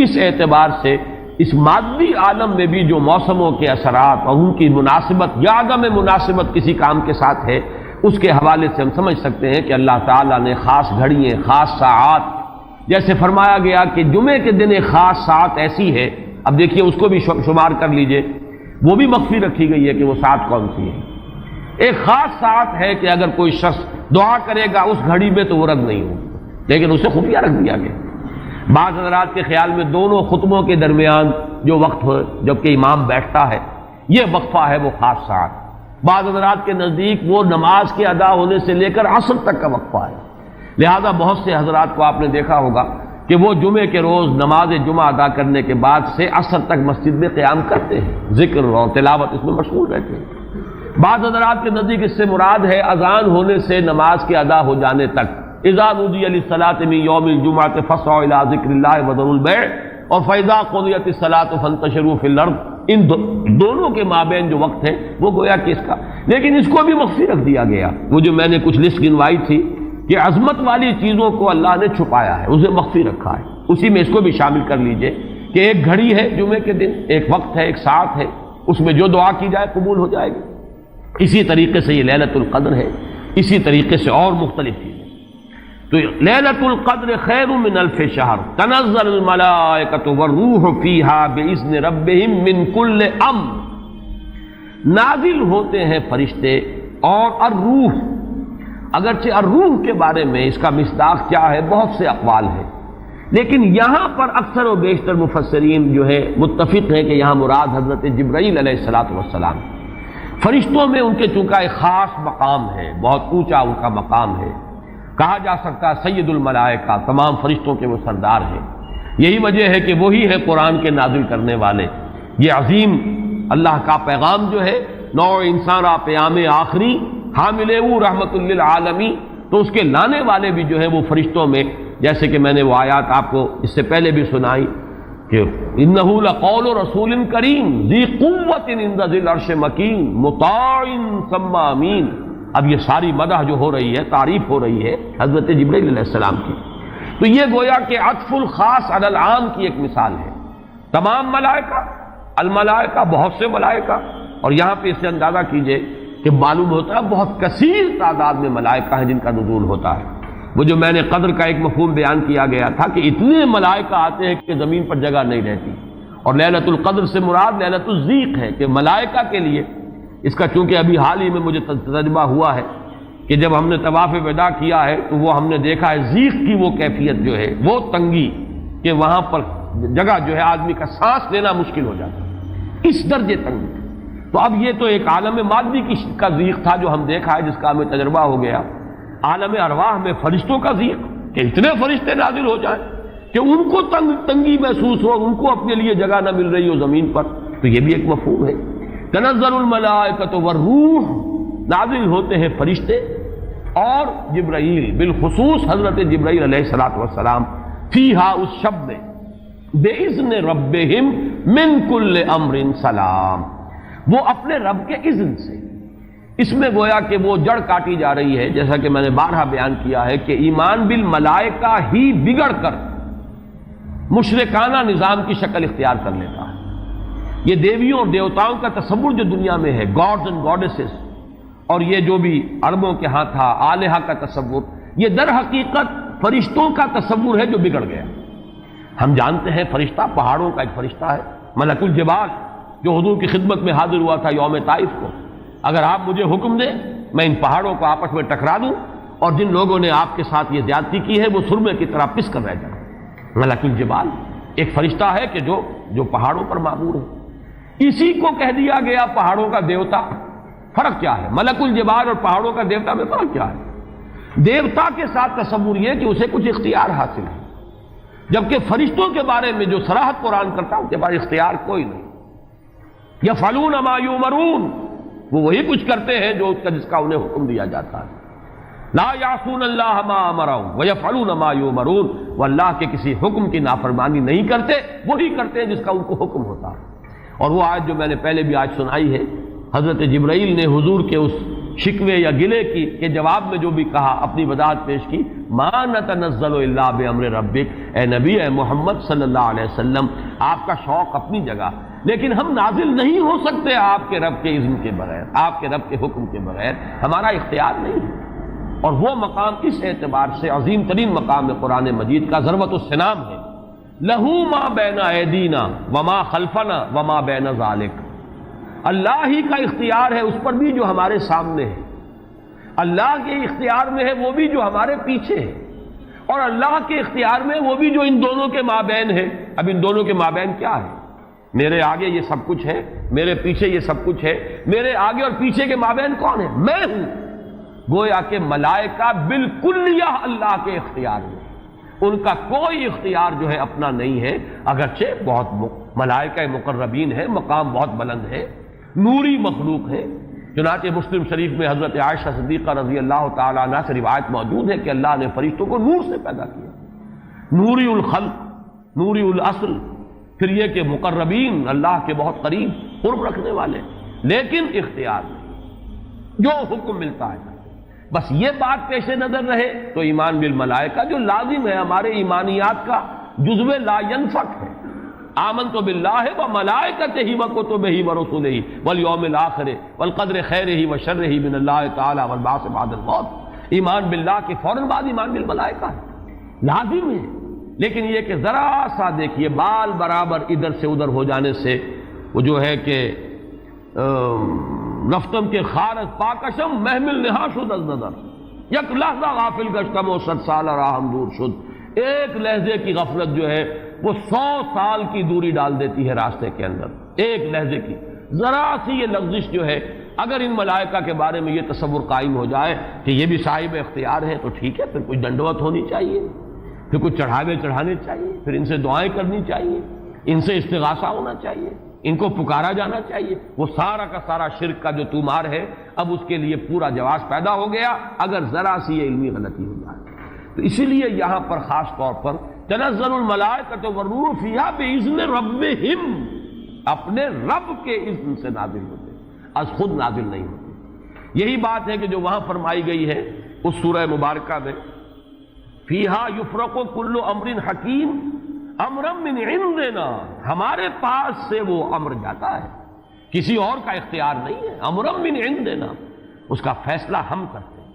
اس اعتبار سے اس مادی عالم میں بھی جو موسموں کے اثرات اور ان کی مناسبت یا عدم مناسبت کسی کام کے ساتھ ہے، اس کے حوالے سے ہم سمجھ سکتے ہیں کہ اللہ تعالیٰ نے خاص گھڑیاں، خاص ساعات، جیسے فرمایا گیا کہ جمعے کے دن ایک خاص ساعت ایسی ہے، اب دیکھیے اس کو بھی شمار کر لیجئے، وہ بھی مخفی رکھی گئی ہے کہ وہ ساعت کون سی ہے۔ ایک خاص ساعت ہے کہ اگر کوئی شخص دعا کرے گا اس گھڑی میں تو وہ رد نہیں ہوگی، لیکن اسے خفیہ رکھ دیا گیا۔ بعض حضرات کے خیال میں دونوں خطبوں کے درمیان جو وقت ہو جبکہ امام بیٹھتا ہے، یہ وقفہ ہے وہ خاص ساعت۔ بعض حضرات کے نزدیک وہ نماز کے ادا ہونے سے لے کر عصر تک کا وقفہ ہے، لہذا بہت سے حضرات کو آپ نے دیکھا ہوگا کہ وہ جمعے کے روز نماز جمعہ ادا کرنے کے بعد سے عصر تک مسجد میں قیام کرتے ہیں، ذکر اور تلاوت اس میں مشغول رہتے ہیں۔ بعض حضرات کے نزدیک اس سے مراد ہے اذان ہونے سے نماز کے ادا ہو جانے تک، اذا نودی للصلاۃ من یوم الجمعۃ فاسعوا الی ذکر اللہ وذروا البیع، اور فاذا قضیت الصلاۃ فانتشروا فی الارض، ان دونوں کے مابین جو وقت ہے وہ گویا کہ اس کا، لیکن اس کو بھی مخفی رکھ دیا گیا۔ وہ جو میں نے کچھ لسٹ گنوائی تھی کہ عظمت والی چیزوں کو اللہ نے چھپایا ہے، اسے مخفی رکھا ہے، اسی میں اس کو بھی شامل کر لیجئے کہ ایک گھڑی ہے جمعے کے دن، ایک وقت ہے، ایک ساعت ہے، اس میں جو دعا کی جائے قبول ہو جائے گی۔ اسی طریقے سے یہ لیلۃ القدر ہے، اسی طریقے سے اور مختلف چیزیں۔ تو لیلۃ القدر خیر من الف شہر تنزل الملائکۃ والروح فیہا باذن ربہم من کل امر، نازل ہوتے ہیں فرشتے اور الروح، اگرچہ الروح کے بارے میں اس کا مصداق کیا ہے بہت سے اقوال ہیں، لیکن یہاں پر اکثر و بیشتر مفسرین جو ہے متفق ہیں کہ یہاں مراد حضرت جبرائیل علیہ الصلوۃ والسلام۔ فرشتوں میں ان کے چونکہ ایک خاص مقام ہے، بہت اونچا ان کا مقام ہے، کہا جا سکتا ہے سید الملائکہ، تمام فرشتوں کے وہ سردار ہیں۔ یہی وجہ ہے کہ وہی ہے قرآن کے نازل کرنے والے۔ یہ عظیم اللہ کا پیغام جو ہے، نوع انسان پیام آخری حامل او رحمت للعالمین، تو اس کے لانے والے بھی جو ہے وہ فرشتوں میں، جیسے کہ میں نے وہ آیات آپ کو اس سے پہلے بھی سنائی کہ انہ لقول رسول کریم ذی قوت عند ذی العرش مکین مطاع ثم امین۔ اب یہ ساری مدح جو ہو رہی ہے، تعریف ہو رہی ہے حضرت جبرائیل علیہ السلام کی، تو یہ گویا کہ عطف الخاص علی العام کی ایک مثال ہے۔ تمام ملائکہ، الملائکہ بہت سے ملائکہ، اور یہاں پہ اس سے اندازہ کیجئے کہ معلوم ہوتا ہے بہت کثیر تعداد میں ملائکہ ہیں جن کا نزول ہوتا ہے۔ وہ جو میں نے قدر کا ایک مفہوم بیان کیا گیا تھا کہ اتنے ملائکہ آتے ہیں کہ زمین پر جگہ نہیں رہتی، اور لیلۃ القدر سے مراد لیلۃ الضیق ہے کہ ملائکہ کے لیے اس کا، چونکہ ابھی حال ہی میں مجھے تجربہ ہوا ہے کہ جب ہم نے طواف وداع کیا ہے تو وہ ہم نے دیکھا ہے ضیق کی وہ کیفیت جو ہے، وہ تنگی کہ وہاں پر جگہ جو ہے آدمی کا سانس لینا مشکل ہو جاتا ہے، اس درجے تنگی۔ تو اب یہ تو ایک عالم مادی کا ضیق تھا جو ہم دیکھا ہے، جس کا ہمیں تجربہ ہو گیا۔ عالم ارواح میں فرشتوں کا ضیق کہ اتنے فرشتے نازل ہو جائیں، کہ ان کو تنگی محسوس ہو، ان کو اپنے لیے جگہ نہ مل رہی ہو زمین پر، تو یہ بھی ایک مفہوم ہے۔ تنزل الملائکۃ والروح، نازل ہوتے ہیں فرشتے اور جبرائیل، بالخصوص حضرت جبرائیل علیہ الصلوۃ والسلام، فیہا اس شب میں، بِإِذْنِ رَبِّهِمْ مِنْ كُلِّ أَمْرٍ سلام، وہ اپنے رب کے اذن سے۔ اس میں گویا کہ وہ جڑ کاٹی جا رہی ہے، جیسا کہ میں نے بارہا بیان کیا ہے کہ ایمان بالملائکہ ہی بگڑ کر مشرکانہ نظام کی شکل اختیار کر لیتا ہے۔ یہ دیویوں اور دیوتاؤں کا تصور جو دنیا میں ہے، گاڈز اینڈ گاڈیسز، اور یہ جو بھی عربوں کے ہاں تھا آلہہ کا تصور، یہ در حقیقت فرشتوں کا تصور ہے جو بگڑ گیا۔ ہم جانتے ہیں فرشتہ پہاڑوں کا ایک فرشتہ ہے، ملک الجبال، جو حضور کی خدمت میں حاضر ہوا تھا یوم طائف کو، اگر آپ مجھے حکم دیں میں ان پہاڑوں کو آپس میں ٹکرا دوں اور جن لوگوں نے آپ کے ساتھ یہ زیادتی کی ہے وہ سرمے کی طرح پس کر رہ جائیں۔ ملک الجبال ایک فرشتہ ہے کہ جو پہاڑوں پر معمور ہے، اسی کو کہہ دیا گیا پہاڑوں کا دیوتا۔ فرق کیا ہے؟ ملک الجبال اور پہاڑوں کا دیوتا میں فرق کیا ہے؟ دیوتا کے ساتھ تصور یہ کہ اسے کچھ اختیار حاصل ہے، جبکہ فرشتوں کے بارے میں جو صراحت قرآن کرتا ہے ان کے پاس اختیار کوئی نہیں۔ یفعلون ما یؤمرون، وہ وہی کچھ کرتے ہیں جس کا انہیں حکم دیا جاتا ہے۔ لا یعصون اللہ ما امرهم ویفعلون ما یؤمرون، وہ اللہ کے کسی حکم کی نافرمانی نہیں کرتے، وہی کرتے ہیں جس کا ان کو حکم ہوتا ہے۔ اور وہ آیت جو میں نے پہلے بھی آج سنائی ہے، حضرت جبرائیل نے حضور کے اس شکوے یا گلے کے جواب میں جو بھی کہا، اپنی وضاحت پیش کی، ما نتنزل الا بامر ربک، اے نبی، اے محمد صلی اللہ علیہ وسلم، آپ کا شوق اپنی جگہ، لیکن ہم نازل نہیں ہو سکتے آپ کے رب کے اذن کے بغیر، آپ کے رب کے حکم کے بغیر، ہمارا اختیار نہیں ہے۔ اور وہ مقام اس اعتبار سے عظیم ترین مقام ہے قرآن مجید کا، ضربۃ السنام ہے، لہو ما بین ایدینا وما خلفنا وما بین ذالک، اللہ ہی کا اختیار ہے اس پر بھی جو ہمارے سامنے ہے، اللہ کے اختیار میں ہے وہ بھی جو ہمارے پیچھے ہے، اور اللہ کے اختیار میں وہ بھی جو ان دونوں کے مابین ہے۔ اب ان دونوں کے مابین کیا ہے؟ میرے آگے یہ سب کچھ ہے، میرے پیچھے یہ سب کچھ ہے، میرے آگے اور پیچھے کے مابین کون ہے؟ میں ہوں۔ گویا کہ ملائکہ بالکلیہ اللہ کے اختیار میں، ان کا کوئی اختیار جو ہے اپنا نہیں ہے، اگرچہ بہت ملائکہ مقربین ہے، مقام بہت بلند ہے، نوری مخلوق ہے۔ چنانچہ مسلم شریف میں حضرت عائشہ صدیقہ رضی اللہ تعالی عنہا سے روایت موجود ہے کہ اللہ نے فرشتوں کو نور سے پیدا کیا، نوری الخلق، نوری الاصل، پھر یہ کہ مقربین، اللہ کے بہت قریب قرب رکھنے والے، لیکن اختیار نہیں، جو حکم ملتا ہے۔ بس یہ بات پیش نظر رہے تو ایمان بالملائکہ جو لازم ہے ہمارے ایمانیات کا جزو لا ينفک ہے۔ آمنت باللہ وملائکتہ وکتبہ ورسلہ والیوم الآخر والقدر خیرہ وشرہ من اللہ تعالی والبعث بعد الموت، ایمان باللہ کے فوراً بعد ایمان بالملائکہ ہے، لازم ہے۔ لیکن یہ کہ ذرا سا دیکھیے بال برابر ادھر سے ادھر ہو جانے سے وہ جو ہے کہ رفتم کے خارج پاکشم محمل نہا شد از نظر، یک لحظہ غافل گشتم و 100 سال راہم دور شد، ایک لحظے کی غفلت جو ہے وہ 100 سال کی دوری ڈال دیتی ہے راستے کے اندر، ایک لحظے کی ذرا سی یہ لغزش جو ہے۔ اگر ان ملائکہ کے بارے میں یہ تصور قائم ہو جائے کہ یہ بھی صاحب اختیار ہے تو ٹھیک ہے، پھر کچھ دنڈوت ہونی چاہیے، پھر کچھ چڑھانے چاہیے، پھر ان سے دعائیں کرنی چاہیے، ان سے استغاثہ ہونا چاہیے، ان کو پکارا جانا چاہیے۔ وہ سارا کا سارا شرک کا جو تومار ہے اب اس کے لیے پورا جواز پیدا ہو گیا اگر ذرا سی یہ علمی غلطی ہو جائے۔ تو اسی لیے یہاں پر خاص طور پر تنزل الملائکۃ والروح فیہا بإذن ربہم، اپنے رب کے اذن سے نازل ہوتے، از خود نازل نہیں ہوتے۔ یہی بات ہے کہ جو وہاں فرمائی گئی ہے اس سورہ مبارکہ میں، فیہا یفرق کل امر حکیم امرا من عندنا، ہمارے پاس سے وہ امر جاتا ہے، کسی اور کا اختیار نہیں ہے، امرا من عندنا، اس کا فیصلہ ہم کرتے ہیں،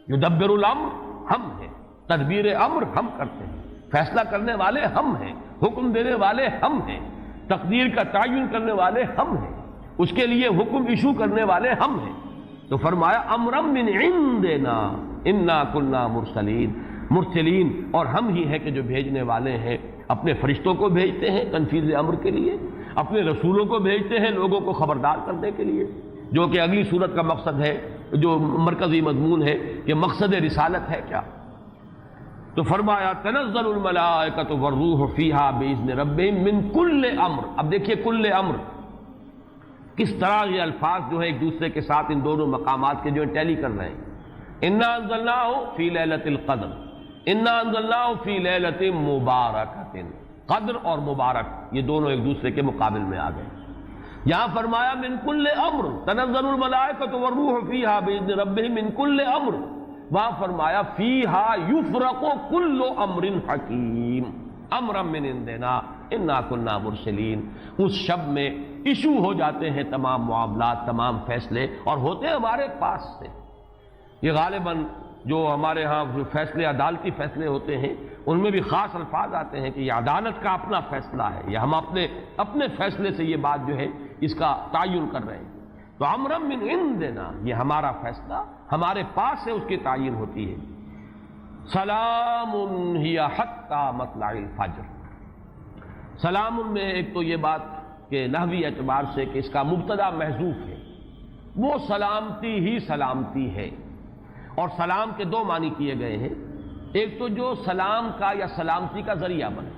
یدبر الامر ہم ہیں، تدبیر امر ہم کرتے ہیں، فیصلہ کرنے والے ہم ہیں، حکم دینے والے ہم ہیں، تقدیر کا تعین کرنے والے ہم ہیں، اس کے لیے حکم ایشو کرنے والے ہم ہیں۔ تو فرمایا امرا من عندنا انا کنا مرسلین، اور ہم ہی ہیں کہ جو بھیجنے والے ہیں، اپنے فرشتوں کو بھیجتے ہیں تنفیذ امر کے لیے، اپنے رسولوں کو بھیجتے ہیں لوگوں کو خبردار کرنے کے لیے، جو کہ اگلی صورت کا مقصد ہے، جو مرکزی مضمون ہے کہ مقصد رسالت ہے کیا۔ تو فرمایا تنزل الملائکۃ والروح فیہا باذن ربہم من کل امر. اب دیکھیے کل امر کس طرح یہ الفاظ جو ہے ایک دوسرے کے ساتھ ان دونوں مقامات کے جو ٹیلی کر رہے ہیں. انا انزلناہ فی لیلۃ القدر، انا انزلناہ فی لیلۃ مبارکۃ. قدر اور مبارک یہ دونوں ایک دوسرے کے مقابل میں آ گئے. یہاں فرمایا من کل امر تنزل الملائکۃ والروح فیہا باذن ربہم من کل امر. وہاں فرمایا فیہا یفرق کل امر حکیم امرا من عندنا انا کنا مرسلین. اس شب میں ایشو ہو جاتے ہیں تمام معاملات، تمام فیصلے، اور ہوتے ہیں ہمارے پاس سے. یہ غالباً جو ہمارے ہاں جو فیصلے عدالتی فیصلے ہوتے ہیں ان میں بھی خاص الفاظ آتے ہیں کہ یہ عدالت کا اپنا فیصلہ ہے، یا ہم اپنے فیصلے سے یہ بات جو ہے اس کا تعین کر رہے ہیں. تو امرا من عندنا یہ ہمارا فیصلہ ہمارے پاس سے اس کی تعین ہوتی ہے. سلام ہی حتی مطلع الفجر. سلام میں ایک تو یہ بات کہ نحوی اعتبار سے کہ اس کا مبتدا محذوف ہے، وہ سلامتی ہی سلامتی ہے. اور سلام کے دو معنی کیے گئے ہیں. ایک تو جو سلام کا یا سلامتی کا ذریعہ بنے.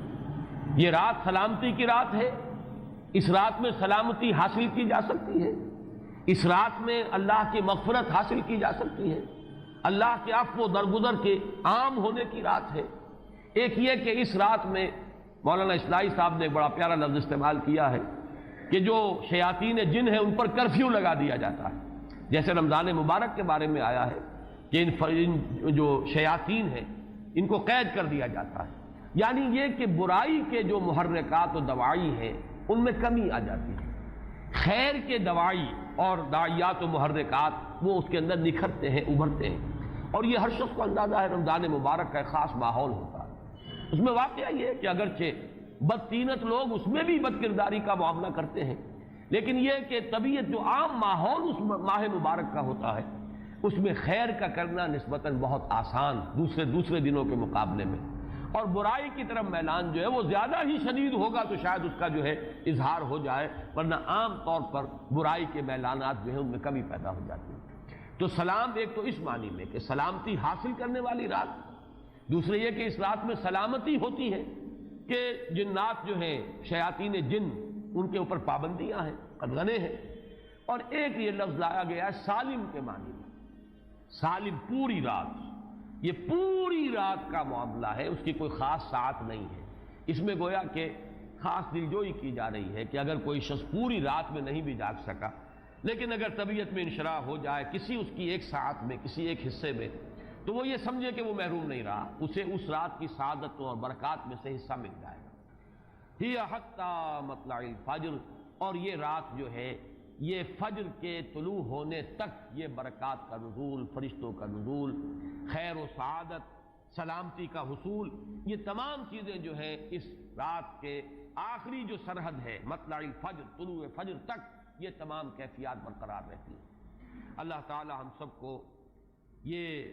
یہ رات سلامتی کی رات ہے، اس رات میں سلامتی حاصل کی جا سکتی ہے، اس رات میں اللہ کی مغفرت حاصل کی جا سکتی ہے، اللہ کے عفو و درگزر کے عام ہونے کی رات ہے. ایک یہ کہ اس رات میں مولانا اصلاحی صاحب نے ایک بڑا پیارا لفظ استعمال کیا ہے کہ جو شیاطین جن ہیں ان پر کرفیو لگا دیا جاتا ہے. جیسے رمضان مبارک کے بارے میں آیا ہے کہ ان جو شیاطین ہیں ان کو قید کر دیا جاتا ہے. یعنی یہ کہ برائی کے جو محرکات و دوائی ہیں ان میں کمی آ جاتی ہے، خیر کے دوائی اور داعیات و محرکات وہ اس کے اندر نکھرتے ہیں، ابھرتے ہیں. اور یہ ہر شخص کو اندازہ ہے رمضان مبارک کا ایک خاص ماحول ہوتا ہے. اس میں واقعہ یہ ہے کہ اگرچہ بدطینت لوگ اس میں بھی بد کرداری کا معاملہ کرتے ہیں، لیکن یہ کہ طبیعت جو عام ماحول اس ماہ مبارک کا ہوتا ہے اس میں خیر کا کرنا نسبتاً بہت آسان دوسرے دنوں کے مقابلے میں. اور برائی کی طرف میلان جو ہے وہ زیادہ ہی شدید ہوگا تو شاید اس کا جو ہے اظہار ہو جائے، ورنہ عام طور پر برائی کے میلانات جو ہیں ان میں کمی پیدا ہو جاتی ہے. تو سلام ایک تو اس معنی میں کہ سلامتی حاصل کرنے والی رات، دوسرے یہ کہ اس رات میں سلامتی ہوتی ہے کہ جنات جو ہیں شیاطین جن ان کے اوپر پابندیاں ہیں، قدغنے ہیں. اور ایک یہ لفظ لایا گیا ہے سالم کے معنی میں. سالم پوری رات، یہ پوری رات کا معاملہ ہے، اس کی کوئی خاص ساعت نہیں ہے. اس میں گویا کہ خاص دلجوئی کی جا رہی ہے کہ اگر کوئی شخص پوری رات میں نہیں بھی جاگ سکا لیکن اگر طبیعت میں انشراح ہو جائے کسی اس کی ایک ساعت میں، کسی ایک حصے میں، تو وہ یہ سمجھے کہ وہ محروم نہیں رہا، اسے اس رات کی سعادتوں اور برکات میں سے حصہ مل جائے گا. ہی حتی مطلع الفجر. اور یہ رات جو ہے یہ فجر کے طلوع ہونے تک یہ برکات کا نزول، فرشتوں کا نزول، خیر و سعادت، سلامتی کا حصول، یہ تمام چیزیں جو ہیں اس رات کے آخری جو سرحد ہے مطلع الفجر، طلوع فجر تک یہ تمام کیفیات برقرار رہتی ہیں. اللہ تعالی ہم سب کو یہ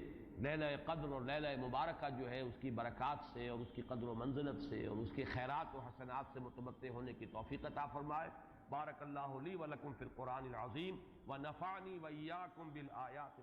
لیلہ قدر اور لیلہ مبارکہ جو ہے اس کی برکات سے اور اس کی قدر و منزلت سے اور اس کے خیرات و حسنات سے متمتع ہونے کی توفیق عطا فرمائے. بارک اللہ لی و لکم فی القرآن العظیم ونفعنی و ایاکم بالآیات